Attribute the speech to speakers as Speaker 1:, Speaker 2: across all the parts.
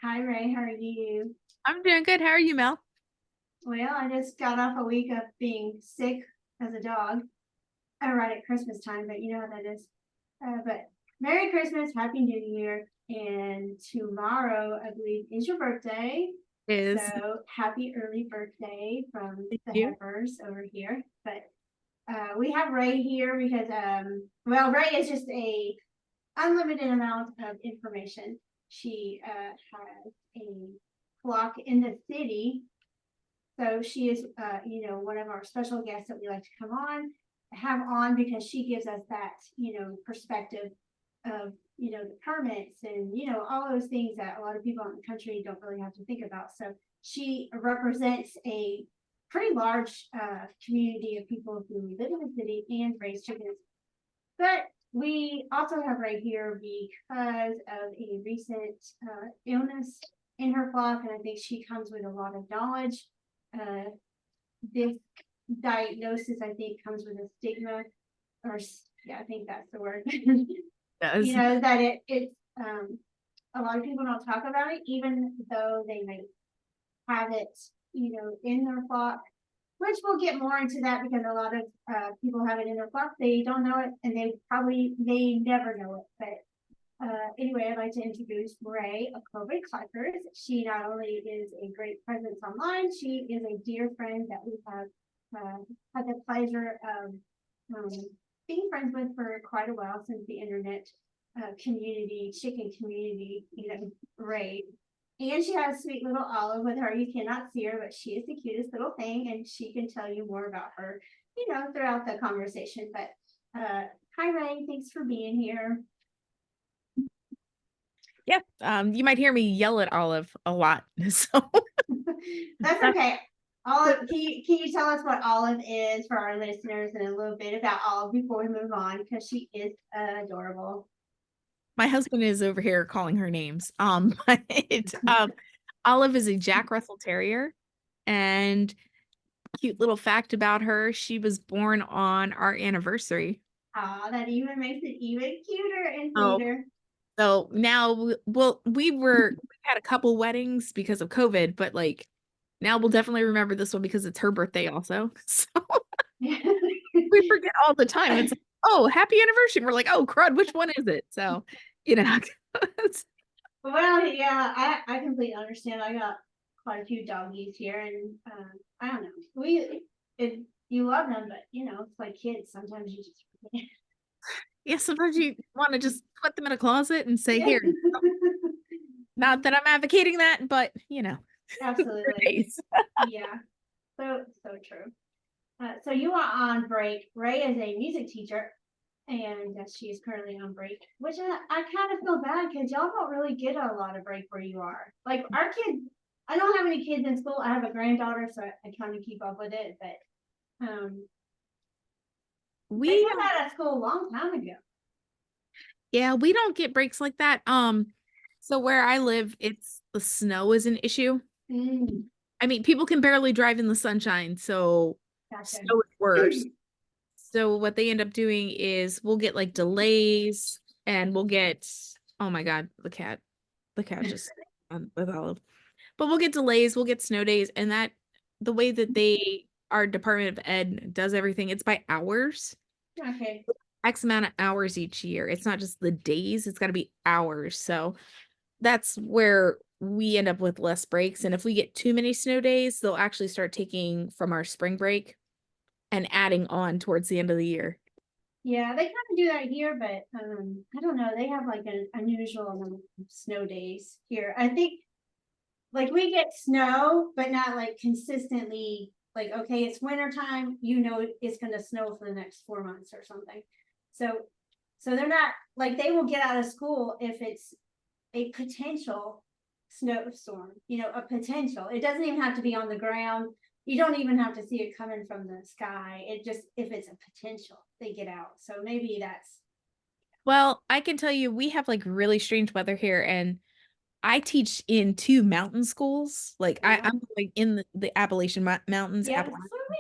Speaker 1: Hi Ray, how are you?
Speaker 2: I'm doing good. How are you, Mel?
Speaker 1: Well, I just got off a week of being sick as a dog. Right at Christmas time, but you know how that is. But Merry Christmas, Happy New Year, and tomorrow I believe is your birthday.
Speaker 2: Is
Speaker 1: So happy early birthday from
Speaker 2: Thank
Speaker 1: the
Speaker 2: you.
Speaker 1: Heifers over here. But we have Ray here because well, Ray is just a unlimited amount of information. She has a flock in the city. So she is, one of our special guests that we like to have on because she gives us that, perspective of, the permits and, all those things that a lot of people in the country don't really have to think about. So she represents a pretty large community of people who live in the city and raise chickens. But we also have right here because of a recent illness in her flock, and I think she comes with a lot of knowledge. Uh, this diagnosis, I think, comes with a stigma, or yeah, I think that's the word.
Speaker 2: Does.
Speaker 1: That it's a lot of people don't talk about it, even though they may have it, in their flock, which we'll get more into that because a lot of people have it in their flock. They don't know it, and they never know it. But anyway, I'd like to introduce Ray of Cluckers. She not only is a great presence online, she is a dear friend that we have had the pleasure of um, being friends with for quite a while since the internet chicken community, Ray. And she has sweet little Olive with her. You cannot see her, but she is the cutest little thing, and she can tell you more about her, throughout the conversation. But hi, Ray. Thanks for being here.
Speaker 2: Yeah. You might hear me yell at Olive a lot. So
Speaker 1: That's
Speaker 2: that's
Speaker 1: okay. Olive, can you tell us what Olive is for our listeners and a little bit about Olive before we move on? Because she is adorable.
Speaker 2: my husband is over here calling her names. But Olive is a Jack Russell Terrier, and cute little fact about her, she was born on our anniversary.
Speaker 1: That even makes it even cuter and
Speaker 2: Oh,
Speaker 1: sweeter.
Speaker 2: so now, well, we had a couple weddings because of COVID, but like now we'll definitely remember this one because it's her birthday also. So we forget all the time. It's like, oh, happy anniversary. We're like, oh, crud, which one is it? So, you know,
Speaker 1: Well, yeah, I completely understand. I got quite a few doggies here, and I don't know. You love them, but it's like kids. Sometimes you just forget.
Speaker 2: yeah, sometimes you want to just put them in a closet and say,
Speaker 1: Yeah,
Speaker 2: here, not that I'm advocating that, but their
Speaker 1: absolutely.
Speaker 2: days.
Speaker 1: Yeah, so true. So you are on break. Ray is a music teacher, and she is currently on break, which I kind of feel bad because y'all don't really get a lot of break where you are. Like our kids, I don't have any kids in school. I have a granddaughter, so I kind of keep up with it. But they
Speaker 2: We
Speaker 1: did
Speaker 2: don't,
Speaker 1: that at school a long time ago.
Speaker 2: yeah, we don't get breaks like that. So where I live, it's the snow is an issue.
Speaker 1: Mm,
Speaker 2: I mean, people can barely drive in the sunshine, so
Speaker 1: gotcha.
Speaker 2: snow is worse. So what they end up doing is we'll get like delays and we'll get, oh my God, the cat just with Olive. But we'll get delays, we'll get snow days, and that the way that our Department of Ed does everything, it's by hours,
Speaker 1: Okay.
Speaker 2: X amount of hours each year. It's not just the days, it's got to be hours. So that's where we end up with less breaks. And if we get too many snow days, they'll actually start taking from our spring break and adding on towards the end of the year.
Speaker 1: Yeah, they kind of do that here, but I don't know. They have like an unusual amount of snow days here. I think like we get snow, but not like consistently. Like, okay, it's winter time, it's gonna snow for the next 4 months or something. So so they're not like they will get out of school if it's a potential snowstorm, a potential. It doesn't even have to be on the ground. You don't even have to see it coming from the sky. It just if it's a potential, they get out. So maybe that's
Speaker 2: Well, I can tell you, we have like really strange weather here, and I teach in two mountain schools. Like I'm like in the Appalachian Mountains,
Speaker 1: yeah, so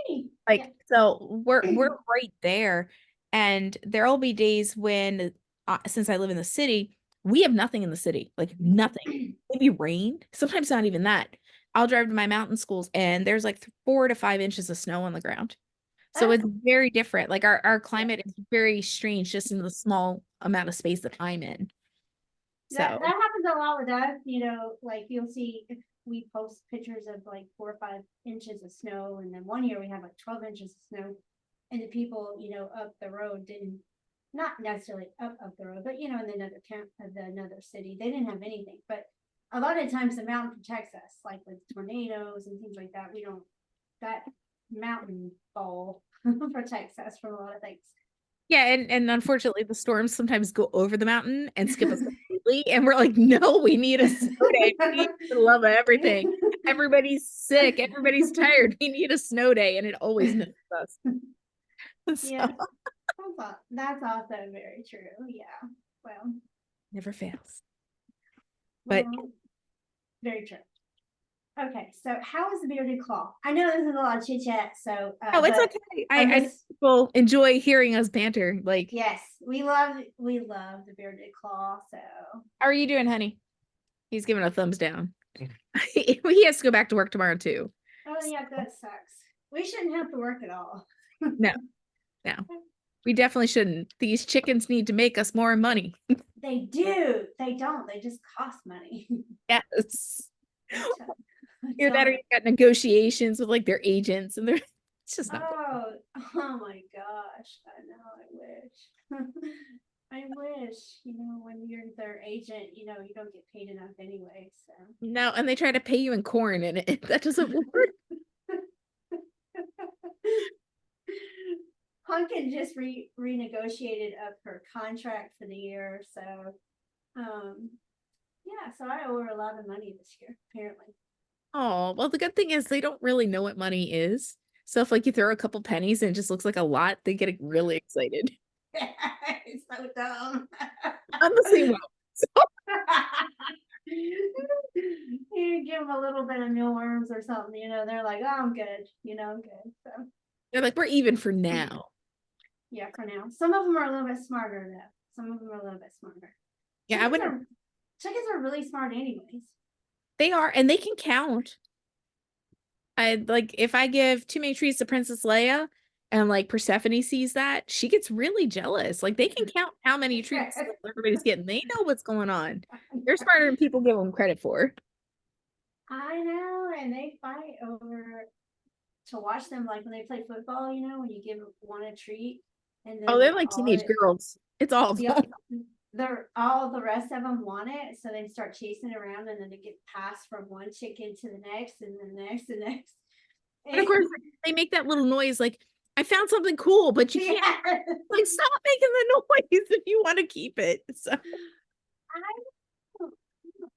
Speaker 1: many. Yeah.
Speaker 2: like so we're right there, and there'll be days when, since I live in the city, we have nothing in the city, like nothing. maybe rain. Sometimes not even that. I'll drive to my mountain schools and there's like 4 to 5 inches of snow on the ground. So
Speaker 1: That's
Speaker 2: it's very different. Like our
Speaker 1: yeah.
Speaker 2: climate is very strange just in the small amount of space that I'm in.
Speaker 1: That
Speaker 2: So
Speaker 1: happens a lot with us, like you'll see if we post pictures of like 4 or 5 inches of snow, and then one year we had like 12 inches of snow, and the people, up the road didn't, not necessarily up the road, but in another camp of another city, they didn't have anything. But a lot of times the mountain protects us, like with tornadoes and things like that. We don't that mountain fall protects us from a lot of things.
Speaker 2: yeah, and unfortunately the storms sometimes go over the mountain and skip us completely. And we're like, no, we need a snow day. We need to love everything. Everybody's sick, everybody's tired. We need a snow day, and it always misses us.
Speaker 1: Yeah,
Speaker 2: So
Speaker 1: that's also very true. Yeah. Well,
Speaker 2: never fails. But
Speaker 1: well, very true. Okay, so how is the bearded claw? I know this is a lot of chit chat, so
Speaker 2: oh, it's
Speaker 1: but
Speaker 2: okay.
Speaker 1: I'm
Speaker 2: I know
Speaker 1: just
Speaker 2: people enjoy hearing us banter. Like,
Speaker 1: yes, we love the bearded claw. So
Speaker 2: how are you doing, honey? He's giving a thumbs down. He has to go back to work tomorrow too.
Speaker 1: oh yeah, that sucks. We shouldn't have to work at all.
Speaker 2: No, no. We definitely shouldn't. These chickens need to make us more money.
Speaker 1: They do. They don't. They just cost money.
Speaker 2: Yes.
Speaker 1: I
Speaker 2: Either that or
Speaker 1: tell
Speaker 2: you got negotiations with like their agents and they're it's just not
Speaker 1: oh, oh my gosh. I know, I wish. I wish, when you're their agent, you don't get paid enough anyway. So
Speaker 2: no, and they try to pay you in corn and that doesn't work.
Speaker 1: Pumpkin just renegotiated up her contract for the year. So yeah, so I owe her a lot of money this year, apparently.
Speaker 2: Oh, well, the good thing is they don't really know what money is. So if like you throw a couple pennies and it just looks like a lot, they get really excited.
Speaker 1: It's so dumb.
Speaker 2: I'm the same way. So
Speaker 1: You give them a little bit of mealworms or something, they're like, oh, I'm good, I'm good. So
Speaker 2: they're like, we're even for now.
Speaker 1: yeah, for now. Some of them are a little bit smarter though. Some of them are a little bit smarter.
Speaker 2: Yeah, I
Speaker 1: Chickens
Speaker 2: wouldn't
Speaker 1: are chickens are really smart anyways.
Speaker 2: they are, and they can count. I like if I give too many treats to Princess Leia and like Persephone sees that, she gets really jealous. Like they can count how many treats everybody's getting. They know what's going on. They're smarter than people give them credit for.
Speaker 1: I know, and they fight over to watch them like when they play football, when you give one a treat and
Speaker 2: Oh,
Speaker 1: then
Speaker 2: they're like teenage girls. It's all of
Speaker 1: the
Speaker 2: them.
Speaker 1: they're all the rest of them want it, so they start chasing around, and then it gets passed from one chicken to the next, and the next, and next.
Speaker 2: And of course, they make that little noise like, I found something cool, but you can't
Speaker 1: Yeah.
Speaker 2: like stop making the noise if you want to keep it. So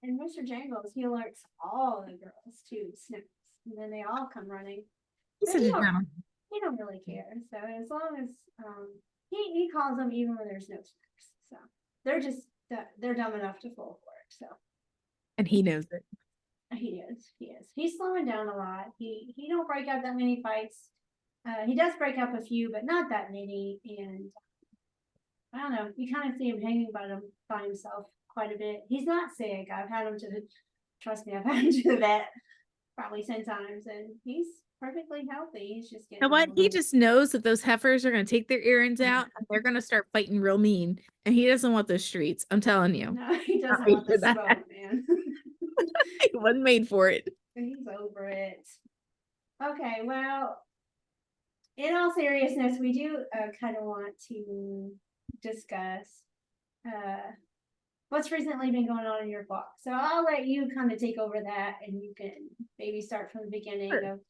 Speaker 1: And Mr. Jangles, he alerts all the girls to snacks, and then they all come running.
Speaker 2: he's
Speaker 1: But
Speaker 2: such a gentleman.
Speaker 1: he don't really care. So as long as he calls them even when there's no snacks. So they're just they're dumb enough to fall for it. So
Speaker 2: And he knows it.
Speaker 1: he is. He's slowing down a lot. He don't break up that many fights. He does break up a few, but not that many. And I don't know. You kind of see him hanging by himself quite a bit. He's not sick. I've had him to the trust me. I've had him to the vet probably 10 times, and he's perfectly healthy. He's just
Speaker 2: You know
Speaker 1: getting
Speaker 2: what? He
Speaker 1: older.
Speaker 2: just knows that those heifers are going to take their earrings out and they're going to start fighting real mean. And he doesn't want those streets. I'm telling you.
Speaker 1: No, he
Speaker 2: Not
Speaker 1: doesn't
Speaker 2: made
Speaker 1: want
Speaker 2: for
Speaker 1: the
Speaker 2: that.
Speaker 1: smoke, man.
Speaker 2: He wasn't made for it.
Speaker 1: He's over it. Okay, well, in all seriousness, we do kind of want to discuss uh, what's recently been going on in your blog. So I'll let you kind of take over that, and you can maybe start from the beginning
Speaker 2: Sure.
Speaker 1: of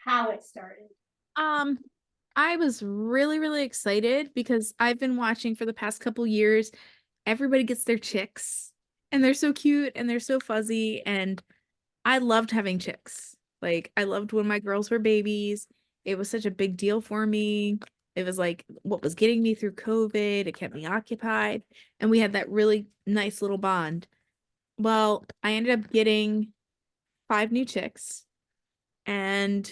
Speaker 1: how it started.
Speaker 2: Um, I was really, really excited because I've been watching for the past couple years. Everybody gets their chicks and they're so cute and they're so fuzzy. And I loved having chicks. Like, I loved when my girls were babies. It was such a big deal for me. It was like what was getting me through COVID. It kept me occupied. And we had that really nice little bond. Well, I ended up getting 5 new chicks and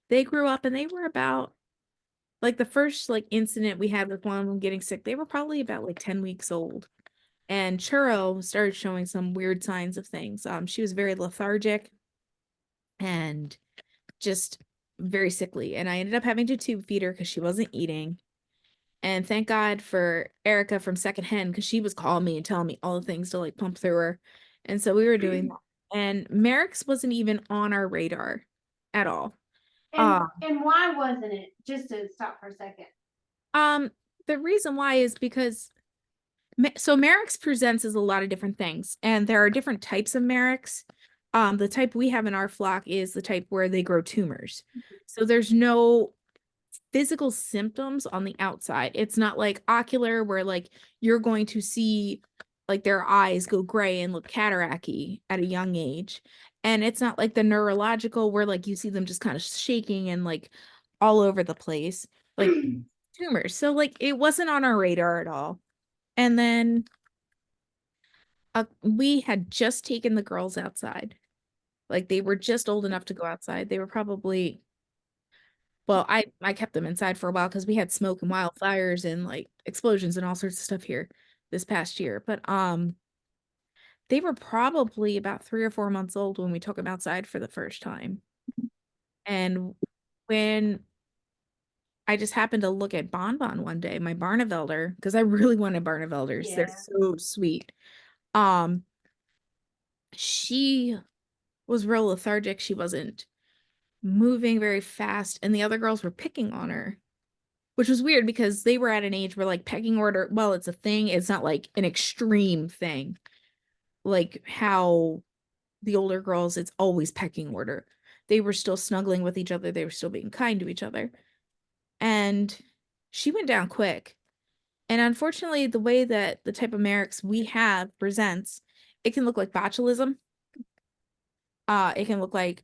Speaker 2: they grew up and they were about like the first like incident we had with one of them getting sick, they were probably about like 10 weeks old. And Churro started showing some weird signs of things. She was very lethargic and just very sickly. And I ended up having to tube feed her because she wasn't eating. And thank God for Erica from Second Hen because she was calling me and telling me all the things to like pump through her. And so we were doing that. And Merrick's wasn't even on our radar at all. Uh,
Speaker 1: And why wasn't it? Just to stop for a second.
Speaker 2: um, the reason why is because so Merrick's presents as a lot of different things, and there are different types of Merrick's. The type we have in our flock is the type where they grow tumors. So there's no physical symptoms on the outside. It's not like ocular where like you're going to see like their eyes go gray and look cataracty at a young age. And it's not like the neurological where like you see them just kind of shaking and like all over the place, like tumors. So like it wasn't on our radar at all. And then we had just taken the girls outside. Like they were just old enough to go outside. They were probably well, I kept them inside for a while because we had smoke and wildfires and like explosions and all sorts of stuff here this past year. But they were probably about 3 or 4 months old when we took them outside for the first time. And when I just happened to look at Bonbon one day, my Barnevelder, because I really wanted Barnevelders. They're
Speaker 1: Yeah.
Speaker 2: so sweet. Um, she was real lethargic. She wasn't moving very fast, and the other girls were picking on her, which was weird because they were at an age where like pecking order, well, it's a thing. It's not like an extreme thing, like how the older girls, it's always pecking order. They were still snuggling with each other. They were still being kind to each other. And she went down quick. And unfortunately, the way that the type of Merrick's we have presents, it can look like botulism. It can look like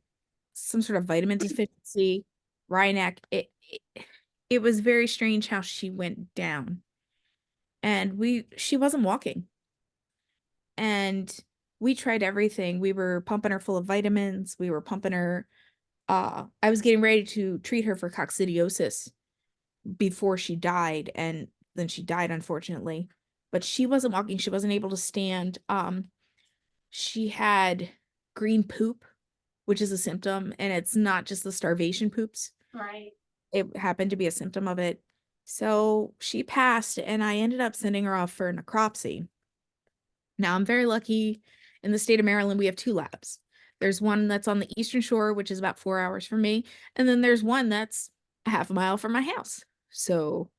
Speaker 2: some sort of vitamin deficiency, Rhineck. It was very strange how she went down. And she wasn't walking. And we tried everything. We were pumping her full of vitamins. We were pumping her I was getting ready to treat her for coccidiosis before she died, and then she died unfortunately. But she wasn't walking, she wasn't able to stand. She had green poop, which is a symptom, and it's not just the starvation poops.
Speaker 1: Right.
Speaker 2: It happened to be a symptom of it. So she passed, and I ended up sending her off for necropsy. Now, I'm very lucky in the state of Maryland, we have two labs. There's one that's on the Eastern Shore, which is about 4 hours from me, and then there's one that's a half a mile from my house. So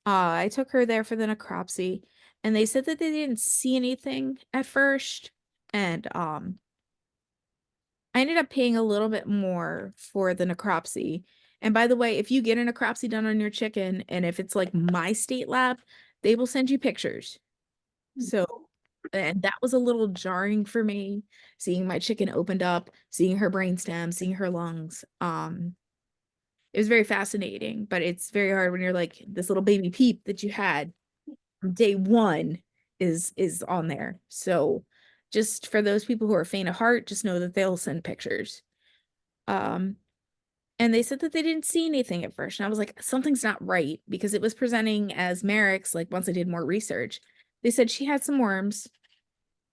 Speaker 2: I took her there for the necropsy, and they said that they didn't see anything at first. And I ended up paying a little bit more for the necropsy. And by the way, if you get a necropsy done on your chicken, and if it's like my state lab, they will send you pictures. So, and that was a little jarring for me, seeing my chicken opened up, seeing her brainstem, seeing her lungs. It was very fascinating, but it's very hard when you're like this little baby peep that you had from day one is on there. So just for those people who are faint of heart, just know that they'll send pictures. Um, and they said that they didn't see anything at first. And I was like, something's not right because it was presenting as Merrick's. Like once I did more research, they said she had some worms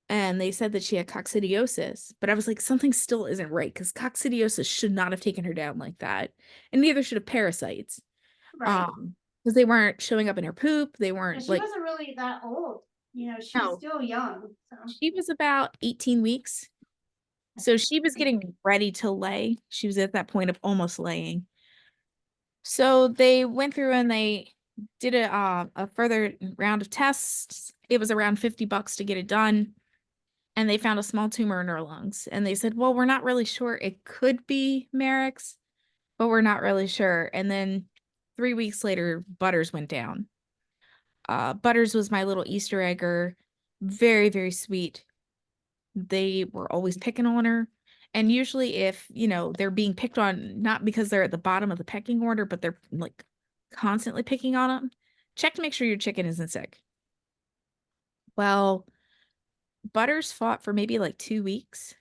Speaker 2: and they said that she had coccidiosis. But I was like, something still isn't right because coccidiosis should not have taken her down like that. And neither should have parasites.
Speaker 1: Right.
Speaker 2: Because they weren't showing up in her poop. They
Speaker 1: And
Speaker 2: weren't
Speaker 1: she
Speaker 2: like,
Speaker 1: wasn't really that old. She was
Speaker 2: no,
Speaker 1: still young. So
Speaker 2: she was about 18 weeks. So she was getting ready to lay. She was at that point of almost laying. So they went through and they did a further round of tests. It was around $50 to get it done. And they found a small tumor in her lungs. And they said, well, we're not really sure. It could be Merrick's, but we're not really sure. And then 3 weeks later, Butters went down. Butters was my little Easter egger. Very, very sweet. They were always picking on her. And usually if, they're being picked on, not because they're at the bottom of the pecking order, but they're like constantly picking on them, check to make sure your chicken isn't sick. Well, Butters fought for maybe like 2 weeks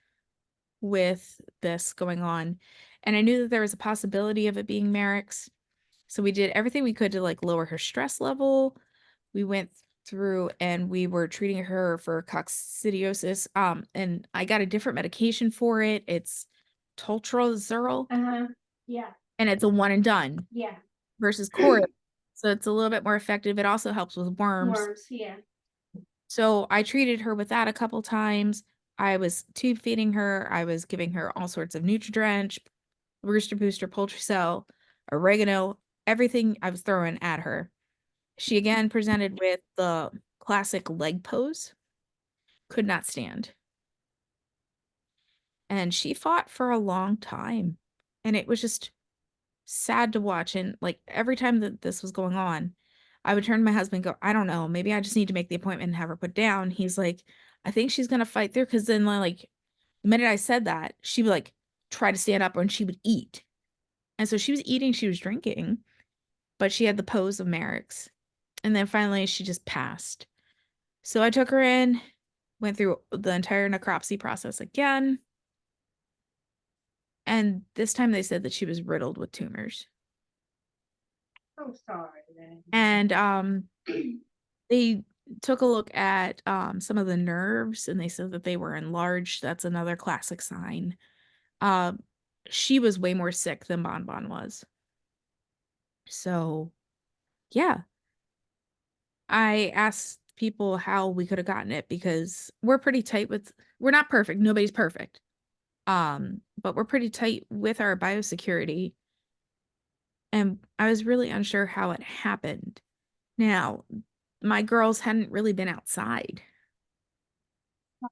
Speaker 2: with this going on. And I knew that there was a possibility of it being Merrick's. So we did everything we could to like lower her stress level. We went through and we were treating her for coccidiosis. And I got a different medication for it. It's Toltrozuril,
Speaker 1: Yeah,
Speaker 2: and it's a one and done
Speaker 1: yeah.
Speaker 2: versus chord. So it's a little bit more effective. It also helps with worms.
Speaker 1: Worms, yeah.
Speaker 2: So I treated her with that a couple times. I was tube feeding her. I was giving her all sorts of Nutri-Drench, Rooster Booster, Poultry Cell, oregano, everything I was throwing at her. She again presented with the classic leg pose, could not stand. And she fought for a long time. And it was just sad to watch. And like every time that this was going on, I would turn to my husband and go, I don't know, maybe I just need to make the appointment and have her put down. He's like, I think she's gonna fight through, because then like the minute I said that, she would like try to stand up and she would eat. And so she was eating, she was drinking, but she had the pose of Marek's. And then finally she just passed. So I took her in, went through the entire necropsy process again. And this time they said that she was riddled with tumors.
Speaker 1: Oh, sorry then.
Speaker 2: And they took a look at some of the nerves and they said that they were enlarged. That's another classic sign. Um, she was way more sick than Bonbon was. So, yeah, I asked people how we could have gotten it because we're pretty tight with, we're not perfect. Nobody's perfect. But we're pretty tight with our biosecurity. And I was really unsure how it happened. Now, my girls hadn't really been outside.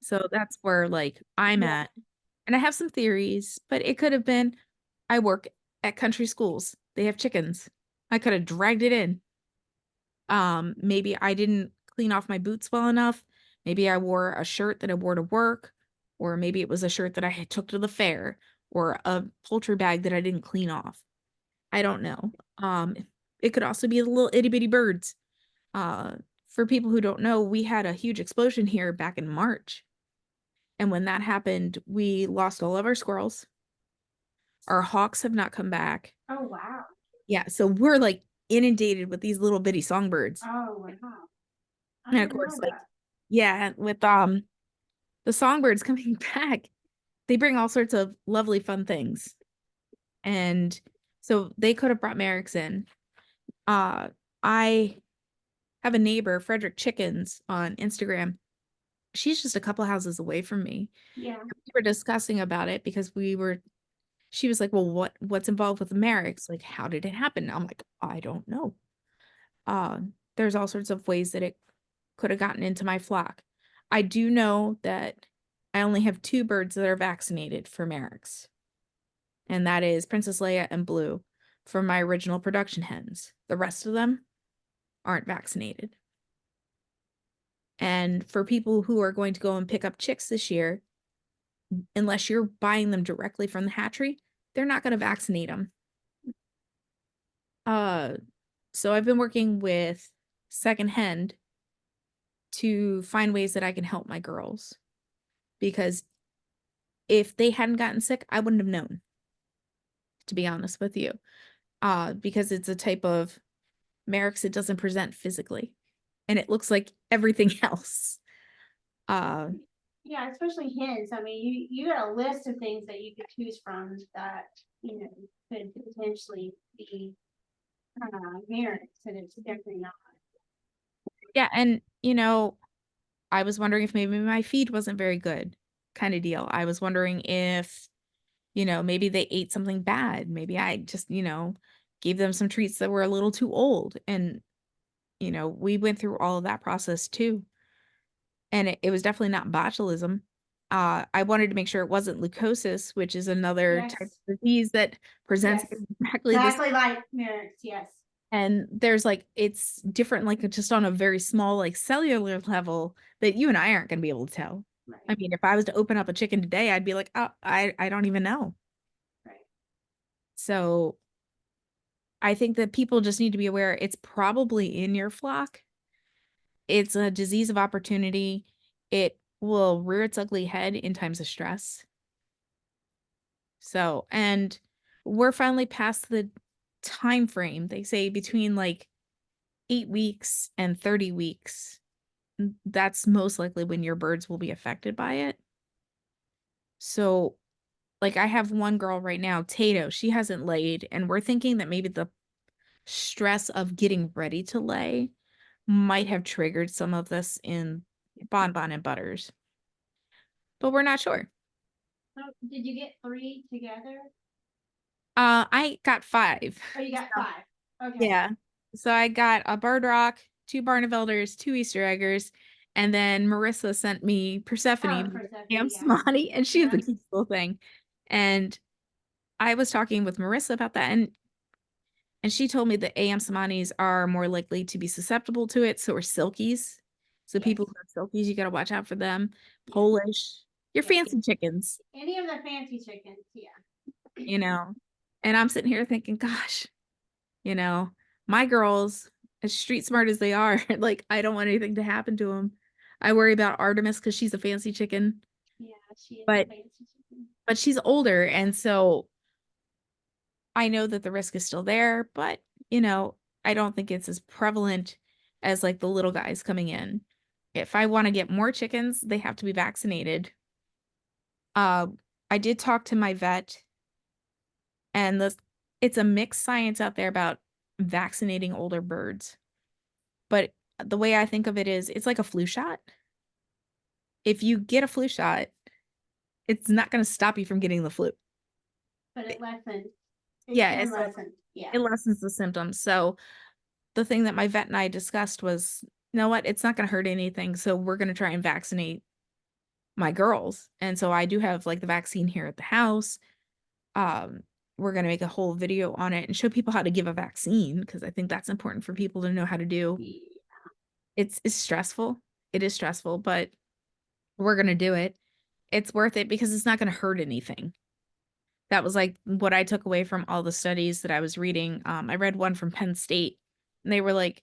Speaker 2: So that's where like I'm
Speaker 1: Yeah.
Speaker 2: at. And I have some theories, but it could have been I work at country schools. They have chickens. I could have dragged it in. Maybe I didn't clean off my boots well enough. Maybe I wore a shirt that I wore to work, or maybe it was a shirt that I had took to the fair, or a poultry bag that I didn't clean off. I don't know. It could also be the little itty bitty birds. Uh, for people who don't know, we had a huge explosion here back in March. And when that happened, we lost all of our squirrels. Our hawks have not come back.
Speaker 1: Oh, wow.
Speaker 2: Yeah, so we're like inundated with these little bitty songbirds.
Speaker 1: Oh, wow. I
Speaker 2: And of
Speaker 1: didn't know
Speaker 2: course, like,
Speaker 1: that.
Speaker 2: yeah, with the songbirds coming back, they bring all sorts of lovely fun things. And so they could have brought Merrick's in. I have a neighbor, Frederick Chickens, on Instagram. She's just a couple houses away from me.
Speaker 1: Yeah.
Speaker 2: We were discussing about it because she was like, well, what's involved with the Merricks? Like, how did it happen? I'm like, I don't know. Uh, there's all sorts of ways that it could have gotten into my flock. I do know that I only have two birds that are vaccinated for Merricks, and that is Princess Leia and Blue from my original production hens. The rest of them aren't vaccinated. And for people who are going to go and pick up chicks this year, unless you're buying them directly from the hatchery, they're not going to vaccinate them. So I've been working with secondhand to find ways that I can help my girls, because if they hadn't gotten sick, I wouldn't have known, to be honest with you. Because it's a type of Merrick's, it doesn't present physically and it looks like everything else.
Speaker 1: Yeah, especially hens. I mean, you got a list of things that you could choose from that, could potentially be merits, and it's definitely not.
Speaker 2: Yeah, and I was wondering if maybe my feed wasn't very good, kind of deal. I was wondering if, maybe they ate something bad. Maybe I just, gave them some treats that were a little too old. And, we went through all of that process too. And it was definitely not botulism. I wanted to make sure it wasn't leukosis, which is another type
Speaker 1: Yes.
Speaker 2: of disease that presents
Speaker 1: Yes.
Speaker 2: exactly this.
Speaker 1: Exactly like merits, yes.
Speaker 2: And there's like, it's different, like just on a very small, like cellular level that you and I aren't going to be able to tell.
Speaker 1: Right.
Speaker 2: I mean, if I was to open up a chicken today, I'd be like, oh, I don't even know.
Speaker 1: Right.
Speaker 2: So I think that people just need to be aware it's probably in your flock. It's a disease of opportunity. It will rear its ugly head in times of stress. So, and we're finally past the time frame. They say between like 8 weeks and 30 weeks that's most likely when your birds will be affected by it. So, like, I have one girl right now, Tato, she hasn't laid, and we're thinking that maybe the stress of getting ready to lay might have triggered some of this in Bonbon and Butters, but we're not sure.
Speaker 1: So did you get 3 together?
Speaker 2: I got 5.
Speaker 1: Oh, you got
Speaker 2: So,
Speaker 1: 5. Okay.
Speaker 2: yeah. So I got a Bird Rock, 2 Barnevelders, 2 Easter Eggers, and then Marissa sent me
Speaker 1: Oh,
Speaker 2: Persephone,
Speaker 1: Persephone,
Speaker 2: Am
Speaker 1: yeah.
Speaker 2: Smani, and she's the
Speaker 1: Yeah.
Speaker 2: cutest little thing. And I was talking with Marissa about that, and she told me that AM Samanis are more likely to be susceptible to it. So are Silkies. So
Speaker 1: Yes.
Speaker 2: people who have Silkies, you got to watch out for them.
Speaker 1: Yeah.
Speaker 2: Polish, your
Speaker 1: Yeah.
Speaker 2: fancy chickens,
Speaker 1: Any of the fancy chickens, yeah.
Speaker 2: you know. And I'm sitting here thinking, gosh, you know, my girls, as street smart as they are, like I don't want anything to happen to them. I worry about Artemis because she's a fancy chicken,
Speaker 1: Yeah, she is a
Speaker 2: but
Speaker 1: fancy chicken.
Speaker 2: she's older, and so I know that the risk is still there, but I don't think it's as prevalent as like the little guys coming in. If I want to get more chickens, they have to be vaccinated. Uh, I did talk to my vet, and it's a mixed science out there about vaccinating older birds. But the way I think of it is it's like a flu shot. If you get a flu shot, it's not going to stop you from getting the flu.
Speaker 1: But it lessens. It
Speaker 2: Yeah,
Speaker 1: can lessen. Yeah.
Speaker 2: it lessens the symptoms. So the thing that my vet and I discussed was, you know what, it's not going to hurt anything. So we're going to try and vaccinate my girls. And so I do have like the vaccine here at the house. Um, we're going to make a whole video on it and show people how to give a vaccine because I think that's important for people to know how to do. It's stressful. It is stressful, but we're going to do it. It's worth it because it's not going to hurt anything. That was like what I took away from all the studies that I was reading. I read one from Penn State, and they were like,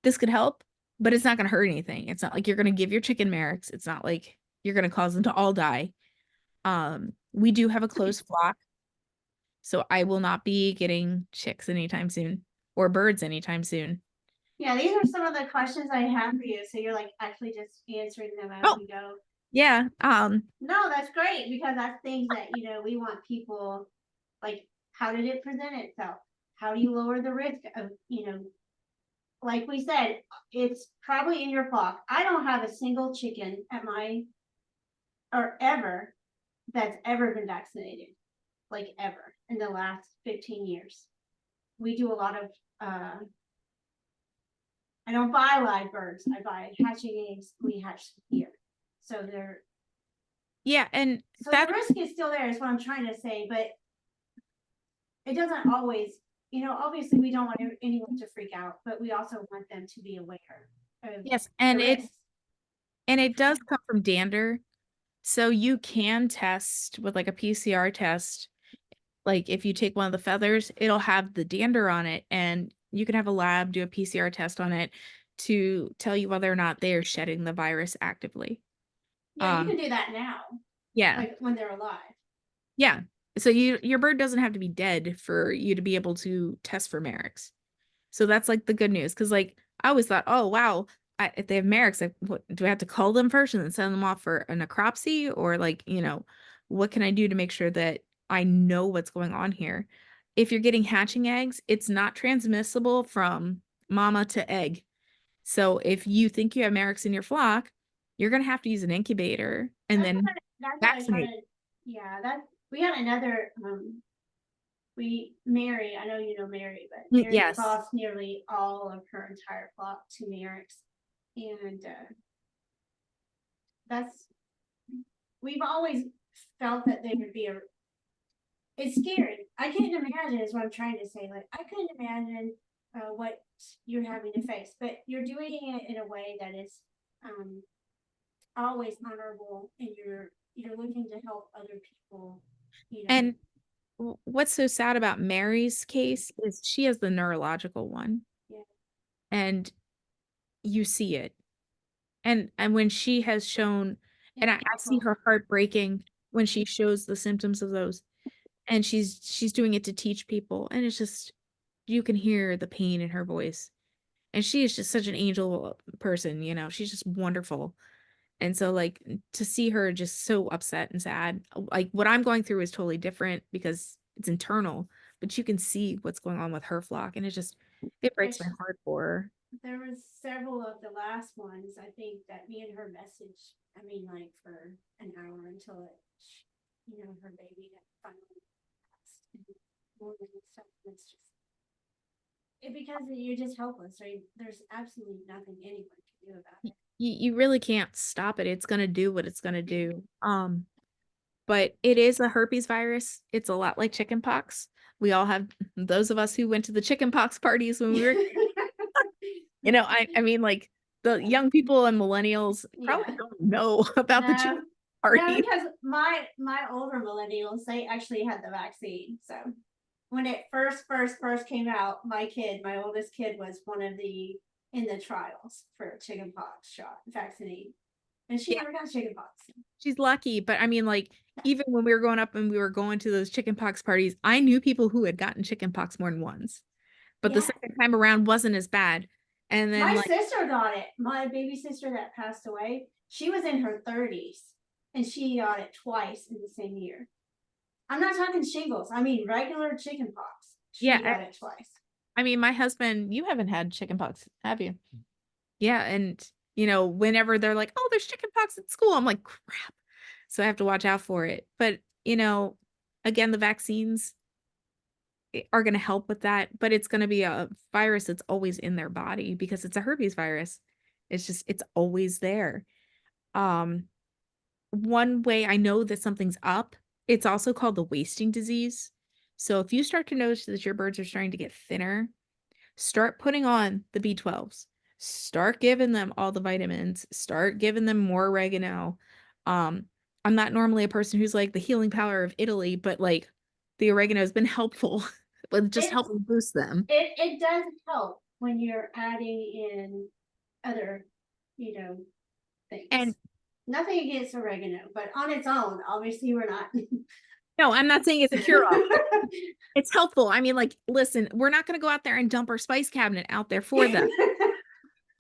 Speaker 2: this could help, but it's not going to hurt anything. It's not like you're going to give your chicken Merrick's. It's not like you're going to cause them to all die. We do have a closed flock, so I will not be getting chicks anytime soon or birds anytime soon.
Speaker 1: Yeah, these are some of the questions I have for you. So you're like actually just answering them as
Speaker 2: Oh,
Speaker 1: we go.
Speaker 2: yeah.
Speaker 1: No, that's great because that's things that we want people like. How did it present itself? How do you lower the risk of like we said, it's probably in your flock. I don't have a single chicken at my or ever that's ever been vaccinated, like ever in the last 15 years. We do a lot of I don't buy live birds. I buy hatching eggs. We hatch here. So they're
Speaker 2: Yeah, and
Speaker 1: so
Speaker 2: that
Speaker 1: the risk is still there, is what I'm trying to say, but it doesn't always, obviously we don't want anyone to freak out, but we also want them to be aware of
Speaker 2: yes,
Speaker 1: the risks.
Speaker 2: and it does come from dander. So you can test with like a PCR test. Like if you take one of the feathers, it'll have the dander on it, and you can have a lab do a PCR test on it to tell you whether or not they are shedding the virus actively.
Speaker 1: Yeah, you can do that now,
Speaker 2: Yeah.
Speaker 1: like when they're alive.
Speaker 2: Yeah. So your bird doesn't have to be dead for you to be able to test for Merrick's. So that's like the good news. Cause like I always thought, oh wow, if they have Merrick's, what, do I have to call them first and then send them off for a necropsy? Or like, what can I do to make sure that I know what's going on here? If you're getting hatching eggs, it's not transmissible from mama to egg. So if you think you have Merrick's in your flock, you're gonna have to use an incubator and then
Speaker 1: That's what I
Speaker 2: vaccinate.
Speaker 1: kind of, yeah, that we had another Mary, I know you know Mary, but Mary
Speaker 2: Yes.
Speaker 1: lost nearly all of her entire flock to Merrick's. And that's we've always felt that there would be it's scary. I can't imagine is what I'm trying to say. Like I couldn't imagine what you're having to face, but you're doing it in a way that is um always honorable, and you're looking to help other people,
Speaker 2: And what's so sad about Mary's case is she has the neurological one,
Speaker 1: yeah,
Speaker 2: and you see it. And when she has shown, and I see her heart breaking when she shows the symptoms of those, and she's doing it to teach people, and it's just you can hear the pain in her voice. And she is just such an angel person, she's just wonderful. And so like to see her just so upset and sad, like what I'm going through is totally different because it's internal, but you can see what's going on with her flock and it breaks my heart for her.
Speaker 1: There was several of the last ones, I think, that me and her message, I mean, like for an hour until her baby had finally passed. And stuff. It's just because you're just helpless, right? There's absolutely nothing anyone can do about it.
Speaker 2: You really can't stop it. It's gonna do what it's gonna do. But it is a herpes virus. It's a lot like chickenpox. We all have those of us who went to the chickenpox parties when we were, I mean, like the young people and millennials probably don't know about the chicken party.
Speaker 1: No, because my older millennials, they actually had the vaccine. So when it first came out, my oldest kid was one of in the trials for chickenpox shot vaccine, and she never got chickenpox.
Speaker 2: She's lucky, but I mean, like even when we were growing up and we were going to those chickenpox parties, I knew people who had gotten chickenpox more than once, but the second time around wasn't as bad. And then
Speaker 1: my sister got it. My baby sister that passed away, she was in her 30s, and she got it twice in the same year. I'm not talking shingles. I mean regular chickenpox. She got it twice.
Speaker 2: I mean, my husband, you haven't had chickenpox, have you? Yeah, and whenever they're like, "Oh, there's chickenpox at school," I'm like, "Crap." So I have to watch out for it. But, again, the vaccines are going to help with that, but it's going to be a virus that's always in their body because it's a herpes virus. It's always there. Um, One way I know that something's up, it's also called the wasting disease. So if you start to notice that your birds are starting to get thinner, start putting on the B12s. Start giving them all the vitamins. Start giving them more oregano. Um, I'm not normally a person who's like the healing power of Italy, but like the oregano has been helpful with just helping boost them.
Speaker 1: It does help when you're adding in other, things. And nothing against oregano, but on its own, obviously we're not.
Speaker 2: No, I'm not saying it's a cure-all. It's helpful. I mean, like, listen, we're not going to go out there and dump our spice cabinet out there for them.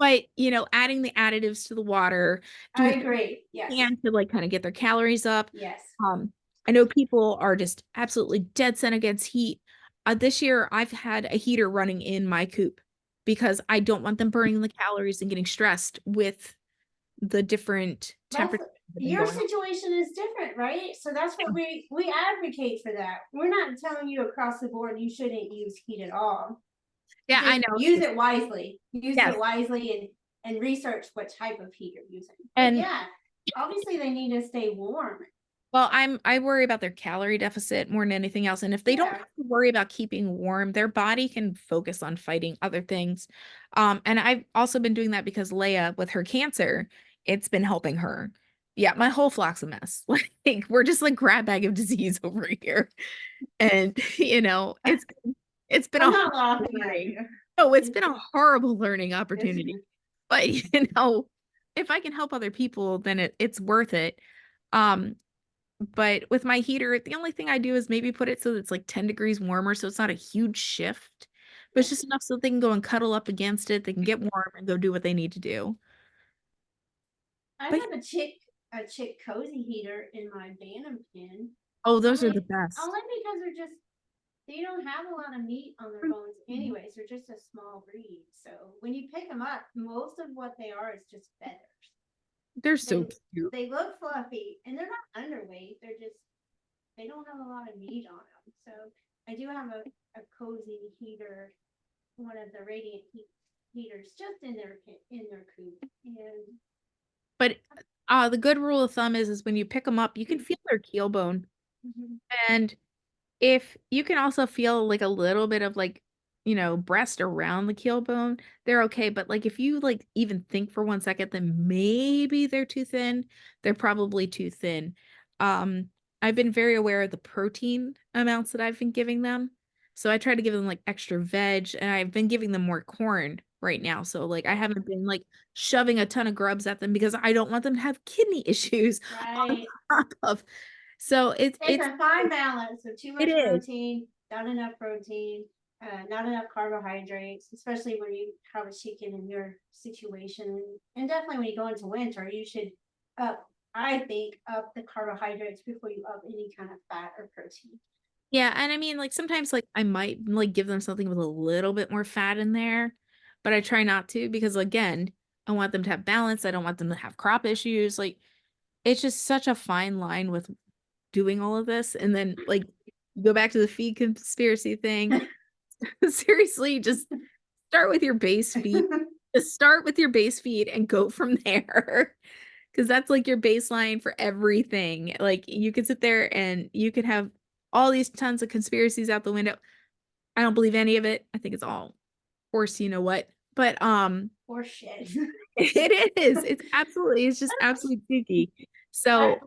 Speaker 2: But, adding the additives to the water,
Speaker 1: I agree. Yes.
Speaker 2: And to like kind of get their calories up.
Speaker 1: Yes.
Speaker 2: I know people are just absolutely dead set against heat. This year, I've had a heater running in my coop because I don't want them burning the calories and getting stressed with the different temperatures.
Speaker 1: Your situation is different, right? So that's what we advocate for that. We're not telling you across the board you shouldn't use heat at all.
Speaker 2: Yeah, I know.
Speaker 1: Use it wisely. Use it wisely and research what type of heat you're using. And yeah, obviously they need to stay warm.
Speaker 2: Well, I worry about their calorie deficit more than anything else. And if they don't have to worry about keeping warm, their body can focus on fighting other things. And I've also been doing that because Leia, with her cancer, it's been helping her. Yeah, my whole flock's a mess. Like we're just like grab bag of disease over here. And it's been it's been a horrible learning opportunity. But if I can help other people, then it's worth it. But with my heater, the only thing I do is maybe put it so it's like 10 degrees warmer, so it's not a huge shift, but it's just enough so they can go and cuddle up against it. They can get warm and go do what they need to do.
Speaker 1: I have a chick cozy heater in my Bantam pen.
Speaker 2: Oh, those are the best.
Speaker 1: Only because they don't have a lot of meat on their bones anyways. They're just a small breed. So when you pick them up, most of what they are is just feathers.
Speaker 2: They're so cute.
Speaker 1: They look fluffy and they're not underweight. They don't have a lot of meat on them. So I do have a cozy heater, one of the radiant heaters just in their coop.
Speaker 2: But the good rule of thumb is when you pick them up, you can feel their keel bone. And if you can also feel like a little bit of like, breast around the keel bone, they're okay. But like if you like even think for 1 second, then maybe they're too thin, they're probably too thin. I've been very aware of the protein amounts that I've been giving them. So I try to give them like extra veg, and I've been giving them more corn right now. So like I haven't been like shoving a ton of grubs at them because I don't want them to have kidney issues on top of. So it's
Speaker 1: a fine balance of too much protein, not enough protein. not enough carbohydrates, especially when you have a chicken in your situation. And definitely when you go into winter, you should up, I think, up the carbohydrates before you up any kind of fat or protein.
Speaker 2: Yeah, and I mean, like sometimes like I might like give them something with a little bit more fat in there, but I try not to because again, I want them to have balance. I don't want them to have crop issues. Like it's just such a fine line with doing all of this. And then like go back to the feed conspiracy thing. Seriously, just start with your base feed. Just start with your base feed and go from there. Because that's like your baseline for everything. Like you could sit there and you could have all these tons of conspiracies out the window. I don't believe any of it. I think it's all horse, you know what? But
Speaker 1: Or shit.
Speaker 2: it is. It's just absolutely spooky.
Speaker 1: I,
Speaker 2: So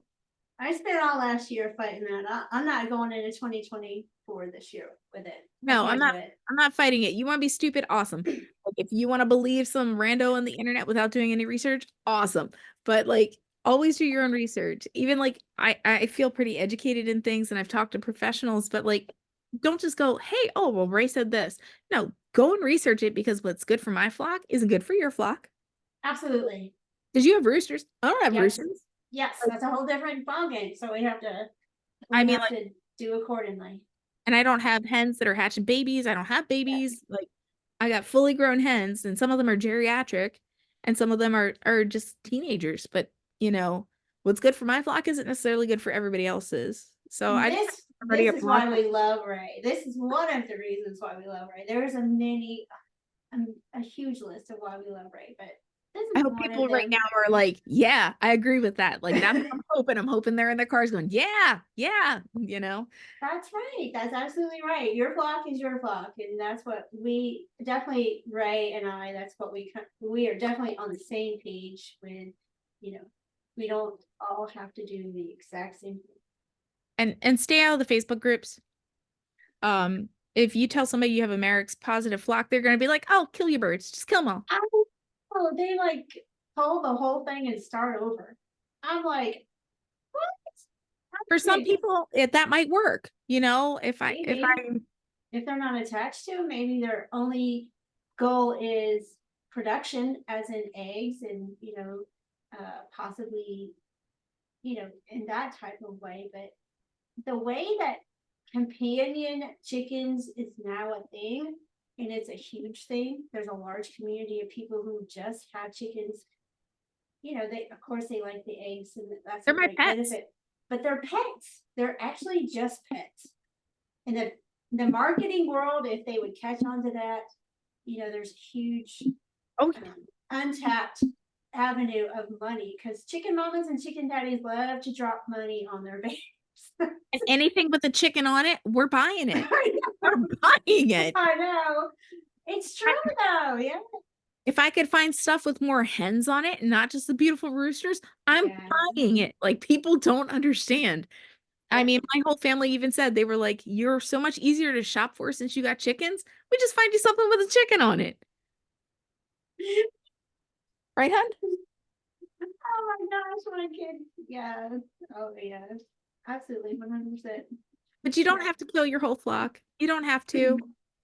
Speaker 1: I spent all last year fighting that. I'm not going into 2024 this year with it. I
Speaker 2: no,
Speaker 1: can't do it.
Speaker 2: I'm not fighting it. You want to be stupid? Awesome. Like if you want to believe some rando on the internet without doing any research, awesome. But like always do your own research. Even like I feel pretty educated in things and I've talked to professionals, but like don't just go, "Hey, oh, well Ray said this." No, go and research it because what's good for my flock isn't good for your flock.
Speaker 1: Absolutely.
Speaker 2: Did you have roosters? I don't have
Speaker 1: Yes.
Speaker 2: roosters.
Speaker 1: Yes, that's a whole different ballgame. So
Speaker 2: I
Speaker 1: we
Speaker 2: mean
Speaker 1: have
Speaker 2: like
Speaker 1: to do accordingly.
Speaker 2: and I don't have hens that are hatching babies. I don't have
Speaker 1: Yeah.
Speaker 2: babies. Like I got fully grown hens and some of them are geriatric and some of them are just teenagers. But you know, what's good for my flock isn't necessarily good for everybody else's. So I just already
Speaker 1: This
Speaker 2: a
Speaker 1: is why
Speaker 2: process.
Speaker 1: we love Ray. This is one of the reasons why we love Ray. There's a huge list of why we love Ray, but this
Speaker 2: I
Speaker 1: is
Speaker 2: hope
Speaker 1: one of
Speaker 2: people right now
Speaker 1: them.
Speaker 2: are like, yeah, I agree with that. Like that's what I'm hoping. I'm hoping they're in their cars going, yeah, yeah, you know.
Speaker 1: That's right. That's absolutely right. Your flock is your flock, and that's what we definitely Ray and I. That's what we are definitely on the same page with. You know, we don't all have to do the exact same thing.
Speaker 2: And stay out of the Facebook groups. If you tell somebody you have a Merrick's positive flock, they're gonna be like, oh, kill your birds, just kill them all.
Speaker 1: Oh, they like pull the whole thing and start over. I'm like, what?
Speaker 2: For some people that might work, you know, if
Speaker 1: Maybe
Speaker 2: I
Speaker 1: if they're not attached to, maybe their only goal is production, as in eggs, and possibly in that type of way. But the way that companion chickens is now a thing, and it's a huge thing. There's a large community of people who just have chickens. They of course they like the eggs, and that's a
Speaker 2: they're my
Speaker 1: great
Speaker 2: pets.
Speaker 1: benefit. But they're pets. They're actually just pets. In the marketing world, if they would catch on to that, there's a huge
Speaker 2: Oh,
Speaker 1: untapped avenue of money because chicken mamas and chicken daddies love to drop money on their babies.
Speaker 2: and anything with a chicken on it, we're buying it.
Speaker 1: I
Speaker 2: We're buying it.
Speaker 1: know. It's true
Speaker 2: I,
Speaker 1: though. Yeah.
Speaker 2: if I could find stuff with more hens on it and not just the beautiful roosters, I'm
Speaker 1: Yeah.
Speaker 2: buying it. Like people don't understand. I
Speaker 1: Yeah.
Speaker 2: mean, my whole family even said they were like, "You're so much easier to shop for since you got chickens. We just find you something with a chicken on it." Right, hun?
Speaker 1: Oh my gosh, my kid. Yeah. Oh yes. Absolutely 100%.
Speaker 2: But you don't
Speaker 1: Yeah.
Speaker 2: have to kill your whole flock. You don't have to.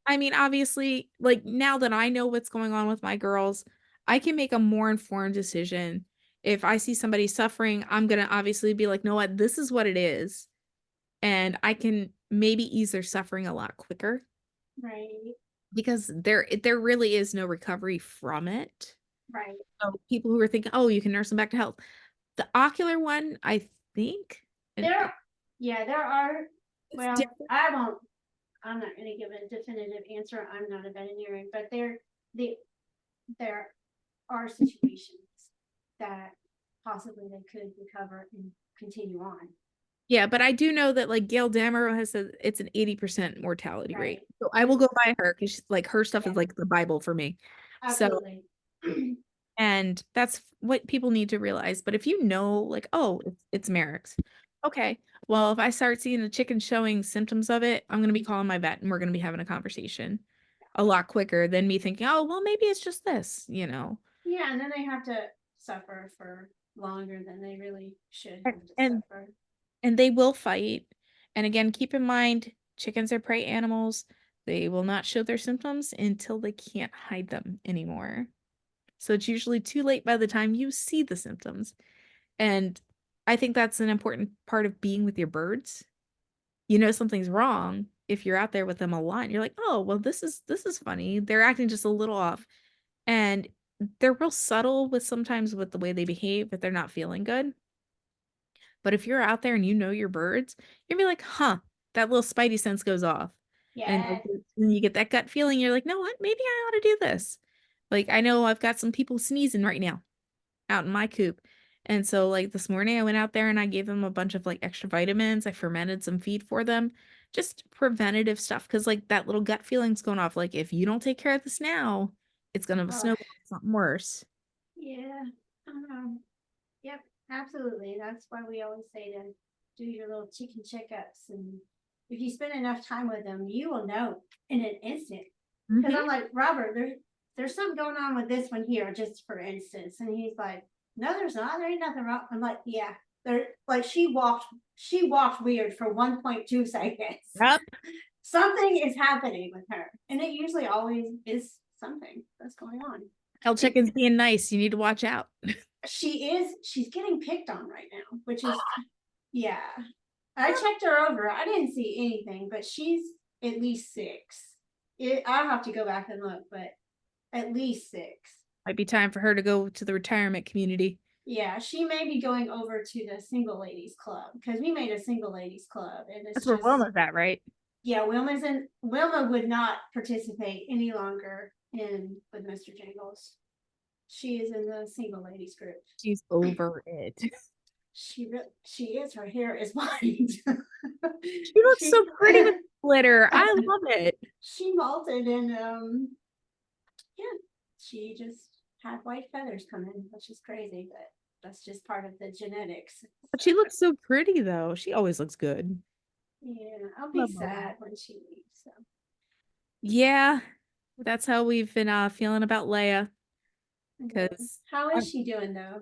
Speaker 2: I mean, obviously, like now that I know what's going on with my girls, I can make a more informed decision. If I see somebody suffering, I'm gonna obviously be like, no, what, this is what it is. And I can maybe ease their suffering a lot quicker
Speaker 1: Right.
Speaker 2: because there really is no recovery from it.
Speaker 1: Right.
Speaker 2: So people who are thinking, oh, you can nurse them back to health. The ocular one, I think, and
Speaker 1: There, yeah, there are.
Speaker 2: it's
Speaker 1: Well,
Speaker 2: different.
Speaker 1: I'm not going to give a definitive answer. I'm not a veterinarian, but the there are situations that possibly they could recover and continue on.
Speaker 2: Yeah, but I do know that like Gail Damerow has said it's an 80% mortality rate.
Speaker 1: Right.
Speaker 2: So I will go by her because like her stuff
Speaker 1: Yeah,
Speaker 2: is like the Bible for me. So,
Speaker 1: absolutely.
Speaker 2: and that's what people need to realize. But if you know, like, oh, it's Merrick's. Okay. Well, if I start seeing the chicken showing symptoms of it, I'm gonna be calling my vet and we're gonna be having a conversation a lot quicker than me thinking, oh, well, maybe it's just this, you know.
Speaker 1: Yeah, and then they have to suffer for longer than they really should
Speaker 2: And
Speaker 1: have to
Speaker 2: and
Speaker 1: suffer.
Speaker 2: and they will fight. And again, keep in mind, chickens are prey animals. They will not show their symptoms until they can't hide them anymore. So it's usually too late by the time you see the symptoms. And I think that's an important part of being with your birds. You know something's wrong if you're out there with them a lot. You're like, oh, well, this is funny. They're acting just a little off. And they're real subtle with sometimes with the way they behave if they're not feeling good. But if you're out there and you know your birds, you'll be like, huh, that little spidey sense goes off. And
Speaker 1: Yeah.
Speaker 2: then you get that gut feeling, you're like, no, what? Maybe I ought to do this. Like I know I've got some people sneezing right now out in my coop. And so like this morning I went out there and I gave them a bunch of like extra vitamins. I fermented some feed for them. Just preventative stuff. Cause like that little gut feeling's going off. Like if you don't take care of this now, it's gonna
Speaker 1: Oh,
Speaker 2: snowball to something worse.
Speaker 1: yeah. Yep, absolutely. That's why we always say to do your little chicken checkups. And if you spend enough time with them, you will know in an instant. Because
Speaker 2: Mhm.
Speaker 1: I'm like, Robert, there's something going on with this one here, just for instance. And he's like, no, there's not. There ain't nothing wrong. I'm like, yeah. There, like she walked weird for 1.2 seconds.
Speaker 2: Yep.
Speaker 1: Something is happening with her. And it usually always is something that's going on.
Speaker 2: Health check-ins being nice. You need to watch out.
Speaker 1: She's getting picked on right now, which is, yeah. I checked her over. I didn't see anything, but she's at least 6. I'll have to go back and look, but at least 6.
Speaker 2: Might be time for her to go to the retirement community.
Speaker 1: Yeah, she may be going over to the single ladies club because we made a single ladies club, and it's
Speaker 2: That's where
Speaker 1: just,
Speaker 2: Wilma's at, right?
Speaker 1: yeah, Wilma would not participate any longer in with Mr. Jingles. She is in the single ladies group.
Speaker 2: She's over it.
Speaker 1: She is. Her hair is white.
Speaker 2: She looks
Speaker 1: she
Speaker 2: so pretty with glitter. I love it.
Speaker 1: she molted, and yeah, she just had white feathers come in, which is crazy, but that's just part of the genetics.
Speaker 2: But
Speaker 1: So
Speaker 2: she looks so pretty though. She always looks good.
Speaker 1: yeah, I'll be
Speaker 2: Love Wilma.
Speaker 1: sad when she leaves. So
Speaker 2: Yeah, that's how we've been feeling about Leia.
Speaker 1: yeah.
Speaker 2: Because
Speaker 1: How is she doing though?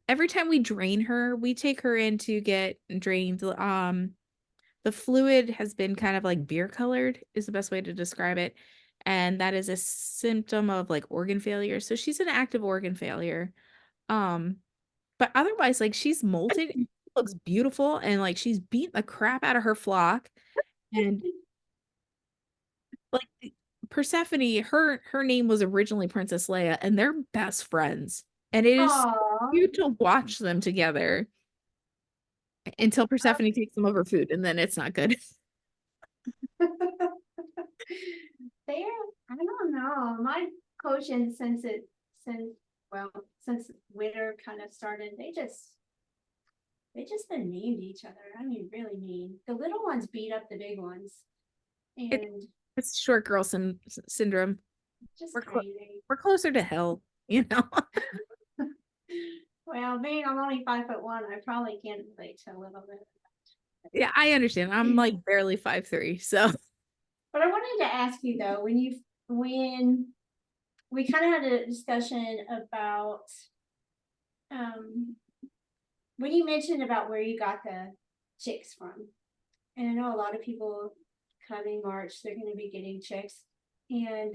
Speaker 2: every time we drain her, we take her in to get drained. The fluid has been kind of like beer colored is the best way to describe it. And that is a symptom of like organ failure. So she's an active organ failure. Um, but otherwise, like she's molted, and she looks beautiful, and like she's beat the crap out of her flock. And like Persephone, her name was originally Princess Leia, and they're best friends. And it is
Speaker 1: Aww.
Speaker 2: cute to watch them together until Persephone takes them over food, and then it's not good.
Speaker 1: They're, I don't know. My coaching since well, since winter kind of started, they just been mean to each other. I mean, really mean. The little ones beat up the big ones,
Speaker 2: It,
Speaker 1: and
Speaker 2: it's short girl syndrome.
Speaker 1: just
Speaker 2: We're clo
Speaker 1: crazy.
Speaker 2: we're closer to hell, you know.
Speaker 1: Well, being I'm only 5'1", I probably can't relate to a little bit.
Speaker 2: Yeah, I understand. I'm like barely 5'3", so
Speaker 1: But I wanted to ask you though, when we kind of had a discussion about um when you mentioned about where you got the chicks from, and I know a lot of people coming March, they're going to be getting chicks, and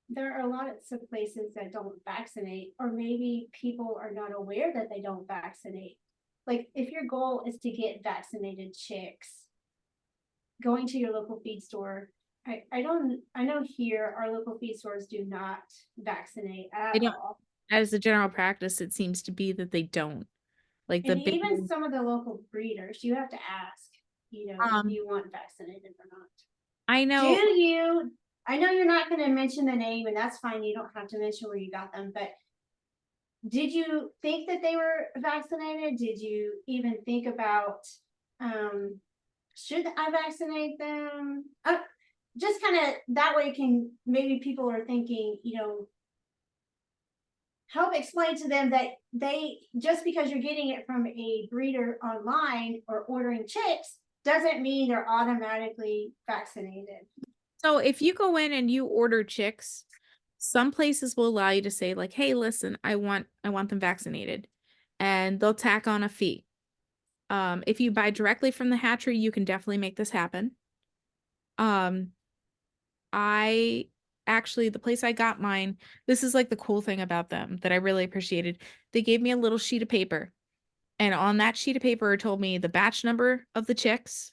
Speaker 1: there are lots of places that don't vaccinate, or maybe people are not aware that they don't vaccinate. Like if your goal is to get vaccinated chicks, going to your local feed store. I know here our local feed stores do not vaccinate
Speaker 2: I
Speaker 1: at
Speaker 2: don't.
Speaker 1: all.
Speaker 2: As a general practice, it seems to be that they don't. Like the
Speaker 1: And
Speaker 2: big
Speaker 1: even some of the local breeders, you have to ask, if
Speaker 2: um
Speaker 1: you want vaccinated or not.
Speaker 2: I
Speaker 1: Do
Speaker 2: know
Speaker 1: you? I know you're not going to mention the name, and that's fine. You don't have to mention where you got them, but did you think that they were vaccinated? Did you even think about, um, should I vaccinate them? Just kind of that way can maybe people are thinking, help explain to them that they just because you're getting it from a breeder online or ordering chicks doesn't mean they're automatically vaccinated.
Speaker 2: so if you go in and you order chicks, some places will allow you to say like, "Hey, listen, I want them vaccinated." And they'll tack on a fee. If you buy directly from the hatchery, you can definitely make this happen. Um, I actually, the place I got mine, this is like the cool thing about them that I really appreciated. They gave me a little sheet of paper, and on that sheet of paper, it told me the batch number of the chicks,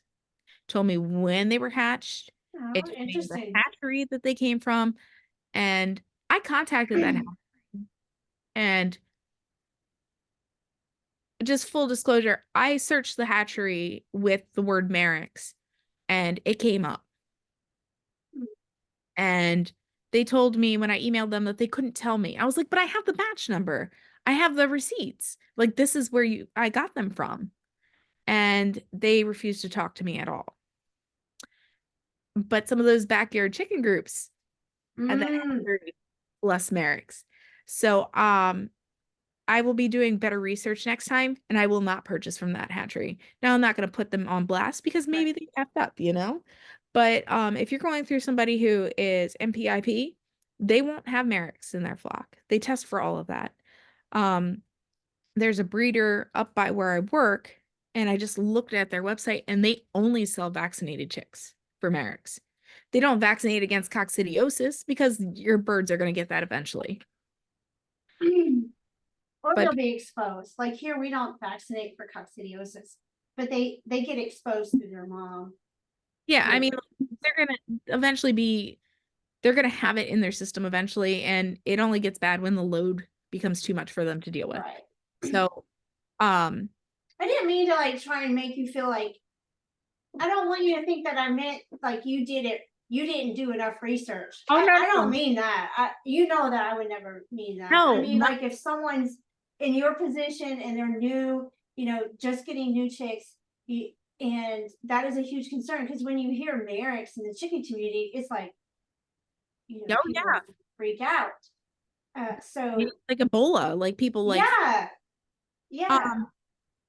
Speaker 2: told me when they were hatched, it
Speaker 1: Oh,
Speaker 2: told me the
Speaker 1: interesting.
Speaker 2: hatchery that they came from, and I contacted that hatchery. And just full disclosure, I searched the hatchery with the word Marek's, and it came up. And they told me when I emailed them that they couldn't tell me. I was like, but I have the batch number. I have the receipts. Like, this is where I got them from. And they refused to talk to me at all. But some of those backyard chicken groups at that
Speaker 1: Mm.
Speaker 2: hatchery, less Marek's. So, I will be doing better research next time, and I will not purchase from that hatchery. Now, I'm not going to put them on blast because
Speaker 1: Right.
Speaker 2: maybe they effed up, you know? But if you're going through somebody who is MPIP, they won't have Merrick's in their flock. They test for all of that. Um, there's a breeder up by where I work, and I just looked at their website, and they only sell vaccinated chicks for Merrick's. They don't vaccinate against coccidiosis because your birds are going to get that eventually.
Speaker 1: Or
Speaker 2: But
Speaker 1: they'll be exposed. Like here, we don't vaccinate for coccidiosis, but they get exposed through their mom.
Speaker 2: yeah, I
Speaker 1: To
Speaker 2: mean, they're going to eventually be they're going to have it in their system eventually, and it only gets bad when the load becomes too much for them to deal with.
Speaker 1: right.
Speaker 2: So, um,
Speaker 1: I didn't mean to like try and make you feel like I don't want you to think that I meant like you did it. You didn't do enough research.
Speaker 2: oh no,
Speaker 1: I don't
Speaker 2: no,
Speaker 1: mean that. You know that I would never mean that. I
Speaker 2: no,
Speaker 1: mean like if someone's in your position and they're new, just getting new chicks, and that is a huge concern because when you hear Merrick's in the chicken community, it's like
Speaker 2: oh
Speaker 1: people
Speaker 2: yeah,
Speaker 1: freak out. So
Speaker 2: it's like Ebola, like people like,
Speaker 1: yeah, yeah,
Speaker 2: um,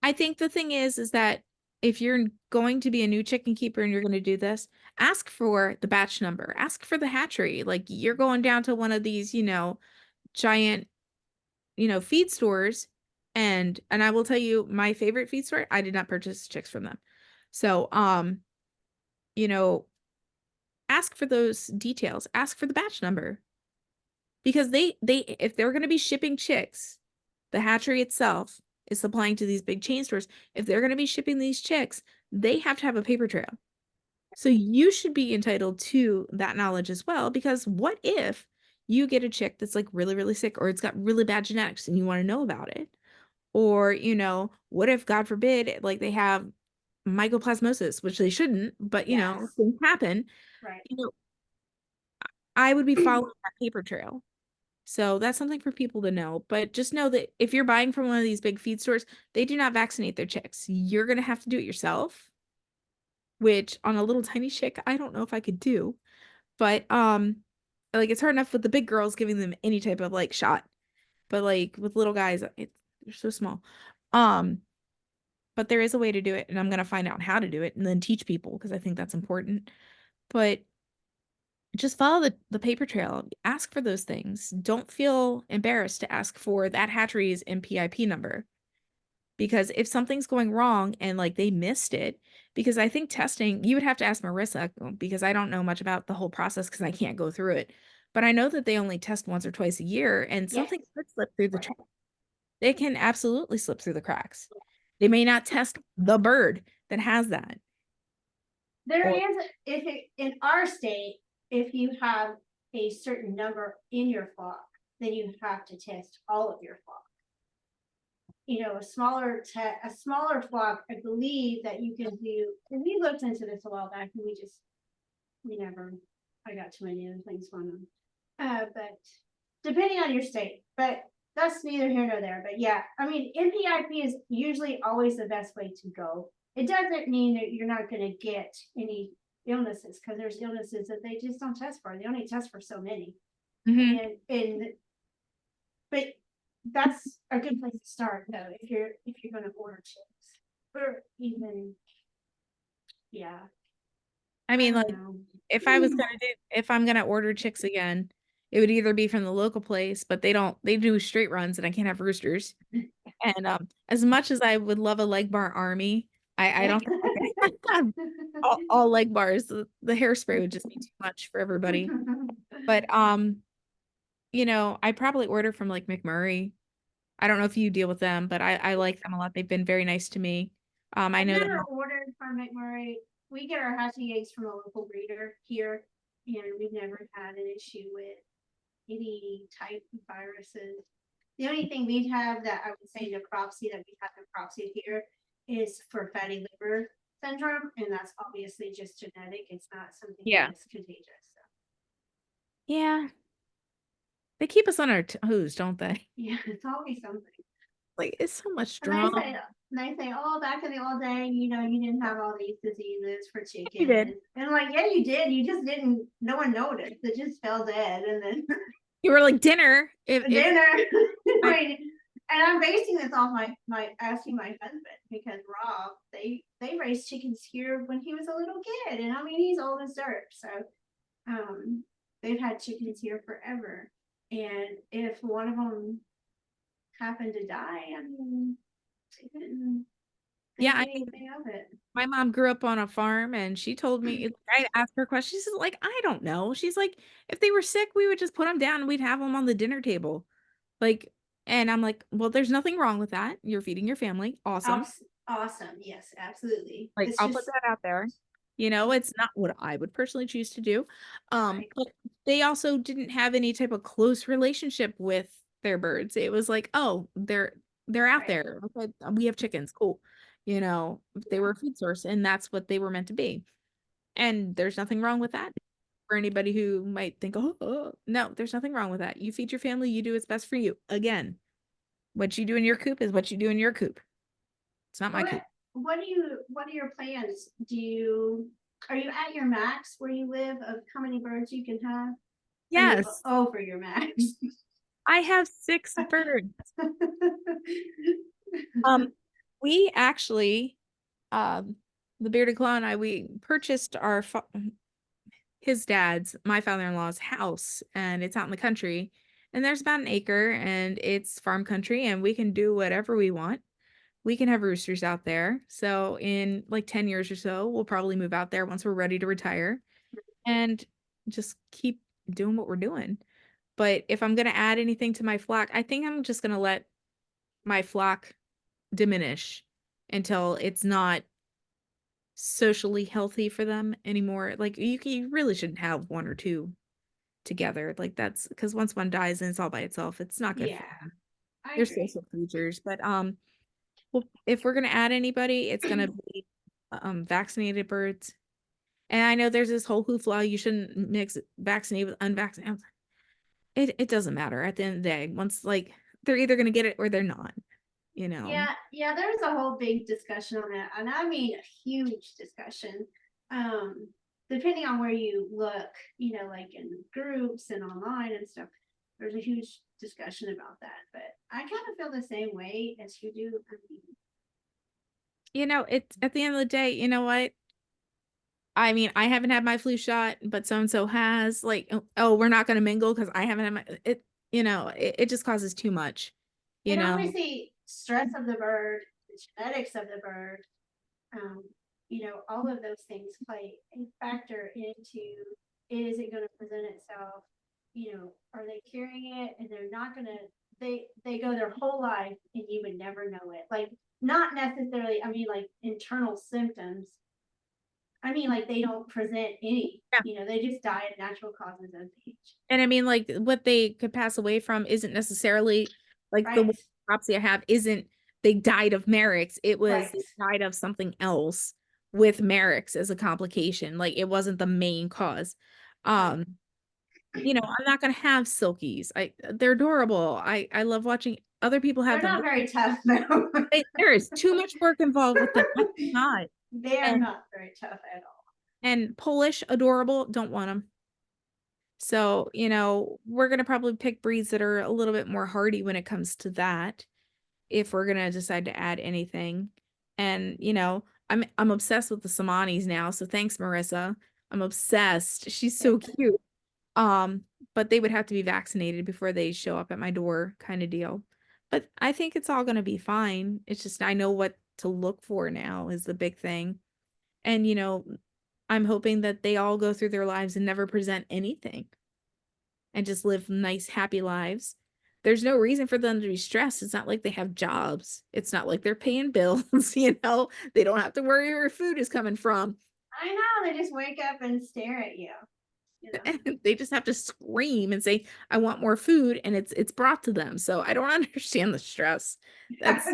Speaker 2: I think the thing is that if you're going to be a new chicken keeper and you're going to do this, ask for the batch number, ask for the hatchery. Like you're going down to one of these, giant, feed stores. And I will tell you my favorite feed store, I did not purchase chicks from them. So, you know, ask for those details, ask for the batch number because they if they're going to be shipping chicks, the hatchery itself is supplying to these big chain stores. If they're going to be shipping these chicks, they have to have a paper trail. So you should be entitled to that knowledge as well, because what if you get a chick that's like really, really sick or it's got really bad genetics and you want to know about it? Or, what if, God forbid, like they have mycoplasmosis, which they shouldn't, but
Speaker 1: yes,
Speaker 2: things happen.
Speaker 1: right.
Speaker 2: You know, I would be following that paper trail. So that's something for people to know. But just know that if you're buying from one of these big feed stores, they do not vaccinate their chicks. You're gonna have to do it yourself, which on a little tiny chick, I don't know if I could do. But like it's hard enough with the big girls giving them any type of like shot. But like with little guys, they're so small. Um, but there is a way to do it, and I'm gonna find out how to do it and then teach people because I think that's important. But just follow the paper trail. Ask for those things. Don't feel embarrassed to ask for that hatchery's MPIP number. Because if something's going wrong and like they missed it, because I think testing, you would have to ask Marissa because I don't know much about the whole process because I can't go through it. But I know that they only test once or twice a year and
Speaker 1: Yes,
Speaker 2: something could slip through the
Speaker 1: right.
Speaker 2: track. They can absolutely slip through the cracks. They may not test the bird that has that.
Speaker 1: There
Speaker 2: Or
Speaker 1: is, if it, in our state, if you have a certain number in your flock, then you have to test all of your flock. A smaller flock, I believe that you can do, and we looked into this a while back and we never, I got too many other things going on. But depending on your state, but that's neither here nor there. But yeah, I mean, NPIP is usually always the best way to go. It doesn't mean that you're not going to get any illnesses because there's illnesses that they just don't test for. They only test for so many.
Speaker 2: Mhm.
Speaker 1: And but that's a good place to start though if you're going to order chips or even yeah.
Speaker 2: I
Speaker 1: I
Speaker 2: mean,
Speaker 1: don't
Speaker 2: like
Speaker 1: know.
Speaker 2: if I'm gonna order chicks again, it would either be from the local place, but they do straight runs and I can't have roosters. And as much as I would love a leg bar army, I don't think I could. all leg bars. The hairspray would just be too much for everybody. But I probably order from like McMurray. I don't know if you deal with them, but I like them a lot. They've been very nice to me. I
Speaker 1: I've
Speaker 2: know that.
Speaker 1: never ordered from McMurray. We get our hatching eggs from a local breeder here, and we've never had an issue with any type of viruses. The only thing we have that I would say necropsy that we have necropsy here is for fatty liver syndrome, and that's obviously just genetic. It's not something
Speaker 2: Yeah.
Speaker 1: that's contagious. So.
Speaker 2: Yeah. They keep us on our toes, don't they?
Speaker 1: Yeah, it's always something.
Speaker 2: Like it's so much
Speaker 1: And
Speaker 2: drama.
Speaker 1: they say, oh, back in the old day, you didn't have all these diseases for
Speaker 2: You did.
Speaker 1: chickens. And I'm like, yeah, you did. You just didn't. No one noticed. It just fell dead, and then
Speaker 2: You were like dinner. If
Speaker 1: dinner. I
Speaker 2: I,
Speaker 1: mean, and I'm basing this off my asking my husband because Rob they raised chickens here when he was a little kid, and I mean he's old as dirt, so they've had chickens here forever, and if one of them happened to die, I mean they didn't
Speaker 2: yeah,
Speaker 1: think
Speaker 2: I mean,
Speaker 1: anything of it.
Speaker 2: my mom grew up on a farm and she told me, I asked her questions. She's like, I don't know. She's like, if they were sick, we would just put them down and we'd have them on the dinner table. Like, and I'm like, well, there's nothing wrong with that. You're feeding your family. Awesome.
Speaker 1: Awesome, yes, absolutely.
Speaker 2: Like,
Speaker 1: It's
Speaker 2: I'll put
Speaker 1: just
Speaker 2: that out there. It's not what I would personally choose to do.
Speaker 1: right,
Speaker 2: But they also didn't have any type of close relationship with their birds. It was like, oh, they're out
Speaker 1: right,
Speaker 2: there. Okay, we have chickens. Cool. They
Speaker 1: yeah.
Speaker 2: were a food source and that's what they were meant to be. And there's nothing wrong with that. For anybody who might think, no, there's nothing wrong with that. You feed your family, you do what's best for you. Again, what you do in your coop is what you do in your coop. It's not my
Speaker 1: What
Speaker 2: coop.
Speaker 1: what are your plans? Are you at your max where you live of how many birds you can have? Are you
Speaker 2: Yes,
Speaker 1: over your max?
Speaker 2: I have 6 birds. Um, we actually, um, the bearded claw and I, we purchased his dad's, my father-in-law's house, and it's out in the country. And there's about an acre, and it's farm country, and we can do whatever we want. We can have roosters out there. So in like 10 years or so, we'll probably move out there once we're ready to retire and just keep doing what we're doing. But if I'm gonna add anything to my flock, I think I'm just gonna let my flock diminish until it's not socially healthy for them anymore. Like you really shouldn't have one or two together. Like that's because once one dies and it's all by itself, it's not good
Speaker 1: Yeah,
Speaker 2: for them.
Speaker 1: I
Speaker 2: They're
Speaker 1: agree.
Speaker 2: social creatures. But well, if we're gonna add anybody, it's gonna be vaccinated birds. And I know there's this whole hoopla, you shouldn't mix vaccinated with unvaccinated. It doesn't matter at the end of the day. Once like they're either gonna get it or they're not, you know.
Speaker 1: Yeah, yeah, there's a whole big discussion on that, and I mean a huge discussion. Um, Depending on where you look, like in groups and online and stuff, there's a huge discussion about that. But I kind of feel the same way as you do.
Speaker 2: It's at the end of the day, you know what? I mean, I haven't had my flu shot, but so and so has. Like, oh, we're not gonna mingle because I haven't had it just causes too much, you
Speaker 1: And
Speaker 2: know.
Speaker 1: obviously, stress of the bird, the genetics of the bird, um, all of those things play a factor into is it going to present itself? Are they carrying it and they're not going to, they go their whole life and you would never know it. Like, not necessarily, I mean, like internal symptoms. I mean, like they don't present any, they just die of natural causes of age.
Speaker 2: And I mean, like what they could pass away from isn't necessarily like the
Speaker 1: Right,
Speaker 2: autopsy I have isn't they died of Marek's. It was
Speaker 1: right,
Speaker 2: they died of something else with Marek's as a complication. Like it wasn't the main cause.
Speaker 1: right.
Speaker 2: Um, I'm not gonna have silkies. They're adorable. I love watching other people have
Speaker 1: They're
Speaker 2: them.
Speaker 1: not very tough though.
Speaker 2: There is too much work involved with them. I cannot.
Speaker 1: They are
Speaker 2: And
Speaker 1: not very tough at all.
Speaker 2: Polish, adorable, don't want them. So, we're gonna probably pick breeds that are a little bit more hardy when it comes to that, if we're gonna decide to add anything. And, I'm obsessed with the Samanis now, so thanks, Marissa. I'm obsessed. She's so cute. But they would have to be vaccinated before they show up at my door, kind of deal. But I think it's all gonna be fine. It's just I know what to look for now is the big thing. And I'm hoping that they all go through their lives and never present anything and just live nice, happy lives. There's no reason for them to be stressed. It's not like they have jobs. It's not like they're paying bills, you know. They don't have to worry where food is coming from.
Speaker 1: I know, they just wake up and stare at you, you know.
Speaker 2: They just have to scream and say, "I want more food," and it's brought to them. So I don't understand the stress. That's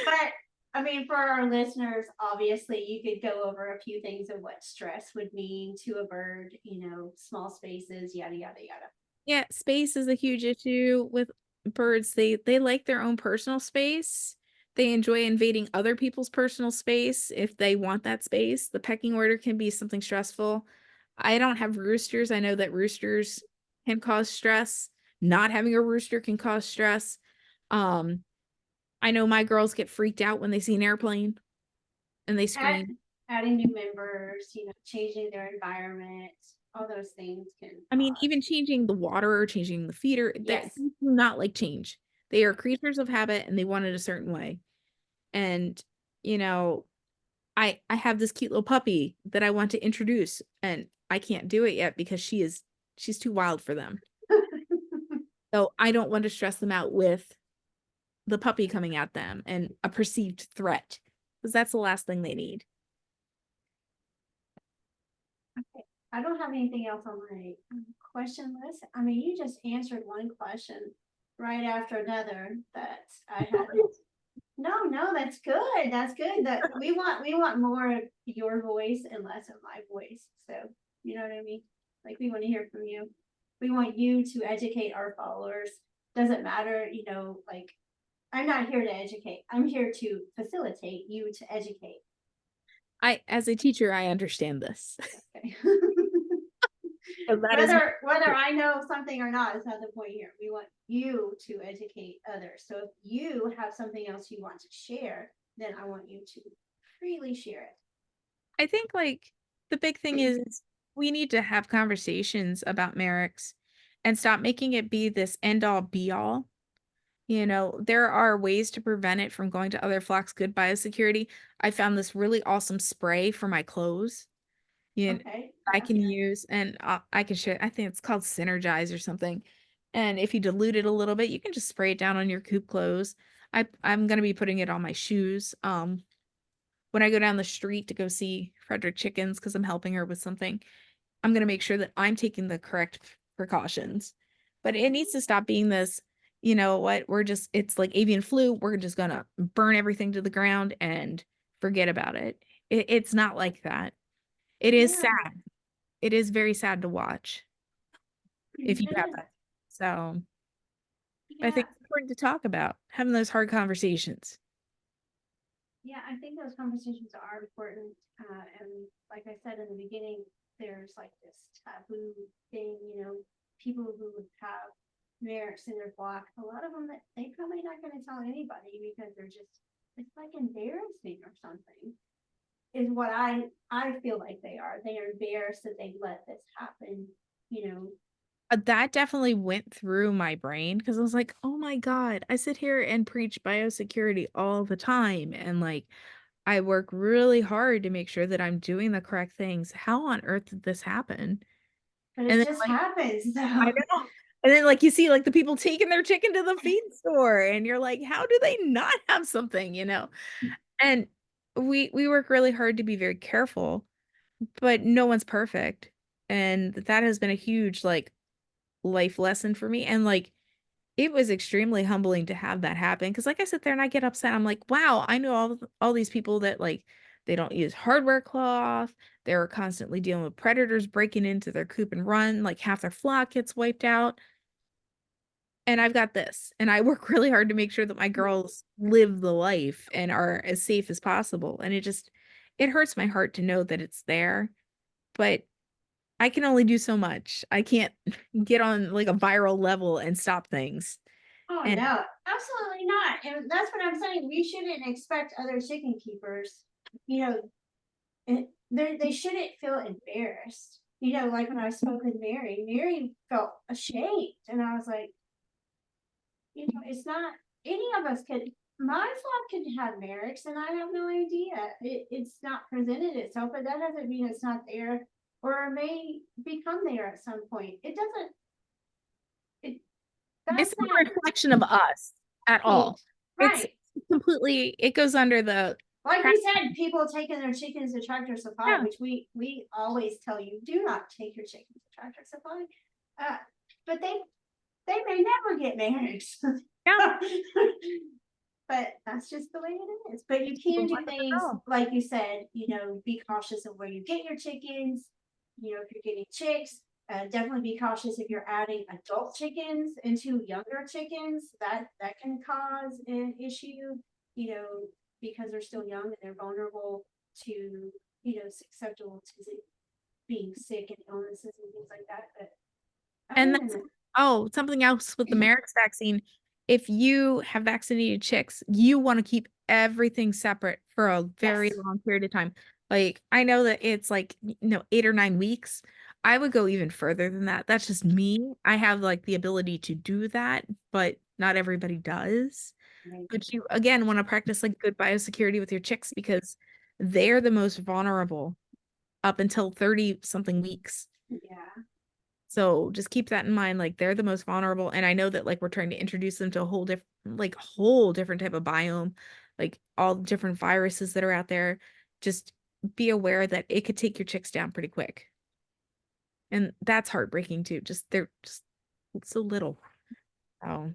Speaker 1: But I mean, for our listeners, obviously, you could go over a few things of what stress would mean to a bird, you know, small spaces, yada, yada, yada.
Speaker 2: Yeah, space is a huge issue with birds. They like their own personal space. They enjoy invading other people's personal space if they want that space. The pecking order can be something stressful. I don't have roosters. I know that roosters can cause stress. Not having a rooster can cause stress. Um, I know my girls get freaked out when they see an airplane and they
Speaker 1: Add,
Speaker 2: scream.
Speaker 1: adding new members, you know, changing their environment, all those things can
Speaker 2: I mean,
Speaker 1: cause.
Speaker 2: even changing the water or changing the feeder, they
Speaker 1: Yes.
Speaker 2: do not like change. They are creatures of habit and they want it a certain way. And, you know, I have this cute little puppy that I want to introduce and I can't do it yet because she's too wild for them. So I don't want to stress them out with the puppy coming at them and a perceived threat because that's the last thing they need.
Speaker 1: Okay. I don't have anything else on my question list. I mean, you just answered one question right after another that I had. No, no, that's good. That's good. That we want more of your voice and less of my voice. So you know what I mean? Like we want to hear from you. We want you to educate our followers. Doesn't matter, you know, like I'm not here to educate. I'm here to facilitate you to educate.
Speaker 2: As a teacher, I understand this.
Speaker 1: Okay.
Speaker 2: So that is
Speaker 1: whether I know something or not is not the point here. We want you to educate others. So if you have something else you want to share, then I want you to freely share it.
Speaker 2: I think like the big thing is we need to have conversations about Merrick's and stop making it be this end all be all. You know, there are ways to prevent it from going to other flocks. Good biosecurity. I found this really awesome spray for my clothes. You know,
Speaker 1: Okay.
Speaker 2: I
Speaker 1: Yeah.
Speaker 2: can use and I can share. I think it's called Synergize or something. And if you dilute it a little bit, you can just spray it down on your coop clothes. I'm gonna be putting it on my shoes. When I go down the street to go see Frederick Chickens because I'm helping her with something, I'm going to make sure that I'm taking the correct precautions. But it needs to stop being this, you know what, it's like avian flu. We're just going to burn everything to the ground and forget about it. It's not like that. It is
Speaker 1: Yeah.
Speaker 2: sad. It is very sad to watch if you
Speaker 1: It
Speaker 2: have
Speaker 1: is.
Speaker 2: that. So I
Speaker 1: Yeah.
Speaker 2: think it's important to talk about having those hard conversations.
Speaker 1: Yeah. I think those conversations are important. And like I said in the beginning, there's like this taboo thing, you know, people who have merits in their flock, a lot of them that they probably not going to tell anybody because they're just, it's like embarrassing or something. Is what I feel like they are. They are embarrassed that they let this happen. You know,
Speaker 2: That definitely went through my brain because I was like, oh my God, I sit here and preach biosecurity all the time. And like, I work really hard to make sure that I'm doing the correct things. How on earth did this happen?
Speaker 1: but
Speaker 2: And
Speaker 1: it
Speaker 2: then,
Speaker 1: just
Speaker 2: like,
Speaker 1: happens.
Speaker 2: I
Speaker 1: So
Speaker 2: know. And then, like, you see, like, the people taking their chicken to the feed store, and you're like, how do they not have something, you know? And we work really hard to be very careful, but no one's perfect. And that has been a huge, like, life lesson for me. And like, it was extremely humbling to have that happen because like I sit there and I get upset. I'm like, wow, I know all these people that like they don't use hardware cloth. They're constantly dealing with predators breaking into their coop and run, like half their flock gets wiped out. And I've got this. And I work really hard to make sure that my girls live the life and are as safe as possible. And it hurts my heart to know that it's there, but I can only do so much. I can't get on like a viral level and stop things.
Speaker 1: oh
Speaker 2: And
Speaker 1: no, absolutely not. And that's what I'm saying. We shouldn't expect other chicken keepers, you know, and they shouldn't feel embarrassed. You know, like when I spoke with Mary felt ashamed, and I was like, you know, it's not any of us could. my flock could have Mareks, and I have no idea. It's not presented itself, but that doesn't mean it's not there, or may become there at some point. It doesn't.
Speaker 2: It's
Speaker 1: That's
Speaker 2: not
Speaker 1: not
Speaker 2: a reflection of us at all. It's
Speaker 1: right.
Speaker 2: completely, it goes under the
Speaker 1: Like
Speaker 2: crap.
Speaker 1: we said, people taking their chickens to Tractor Supply,
Speaker 2: Yeah.
Speaker 1: which we always tell you, do not take your chickens to Tractor Supply. But they may never get Mareks.
Speaker 2: Yeah.
Speaker 1: But that's just the way it is. But you can do things like you said, be cautious of where you get your chickens. If you're getting chicks, definitely be cautious if you're adding adult chickens into younger chickens. That can cause an issue, because they're still young and they're vulnerable to, susceptible to being sick and illnesses and things like that. But
Speaker 2: And that's, something else with the Marek's vaccine. If you have vaccinated chicks, you want to keep everything separate for a very long period of time. Like, I know that it's like, 8 or 9 weeks. I would go even further than that. That's just me. I have like the ability to do that, but not everybody does. But you, again, want to practice like good biosecurity with your chicks because they're the most vulnerable up until 30 something weeks.
Speaker 1: Yeah.
Speaker 2: So just keep that in mind. Like they're the most vulnerable. And I know that like we're trying to introduce them to a whole different type of biome, like all the different viruses that are out there. Just be aware that it could take your chicks down pretty quick. And that's heartbreaking too. They're just so little. Oh.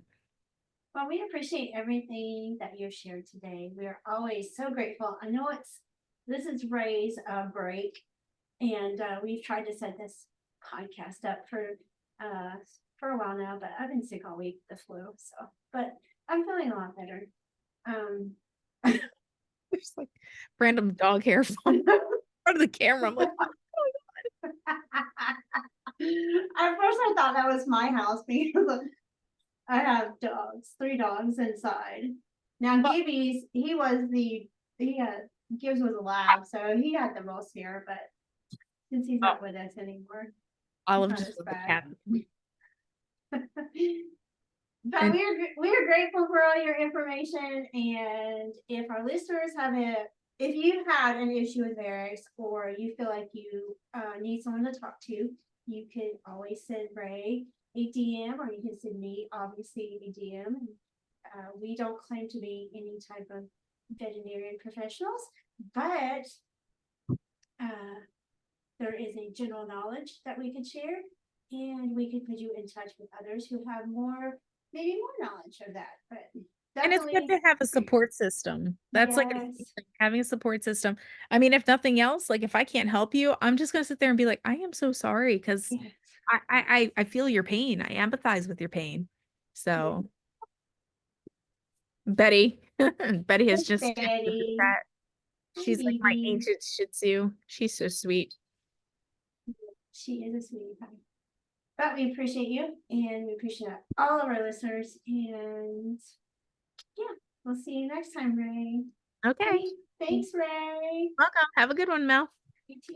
Speaker 1: Well, we appreciate everything that you've shared today. We are always so grateful. I know this is Ray's break, and we've tried to set this podcast up for a while now, but I've been sick all week, the flu. So, but I'm feeling a lot better.
Speaker 2: There's like random dog hair from front of the camera. I'm like,
Speaker 1: at first I thought that was my house because I have dogs, 3 dogs inside. Now Gibby's, Gibbs was a lab, so he had the most hair, but since he's not with us anymore,
Speaker 2: Olive
Speaker 1: not
Speaker 2: just
Speaker 1: as
Speaker 2: with the
Speaker 1: bad.
Speaker 2: cat.
Speaker 1: But we're grateful for all your information, and if our listeners if you had an issue with Varix or you feel like you need someone to talk to, you can always send Ray a DM, or you can send me obviously a DM. We don't claim to be any type of veterinarian professionals, but there is a general knowledge that we could share, and we could put you in touch with others who have maybe more knowledge of that. But
Speaker 2: And it's good to have a support system. That's like having a support system. I mean, if nothing else, like if I can't help you, I'm just gonna sit there and be like, I am so sorry because I feel your pain. I empathize with your pain. So Betty, Betty has just
Speaker 1: Betty.
Speaker 2: that. She's like my ancient Shih Tzu. She's so sweet.
Speaker 1: She is a sweetie pie. But we appreciate you, and we appreciate all of our listeners. And yeah, we'll see you next time, Ray.
Speaker 2: Okay.
Speaker 1: Thanks, Ray.
Speaker 2: Welcome. Have a good one, Mel.
Speaker 1: You too.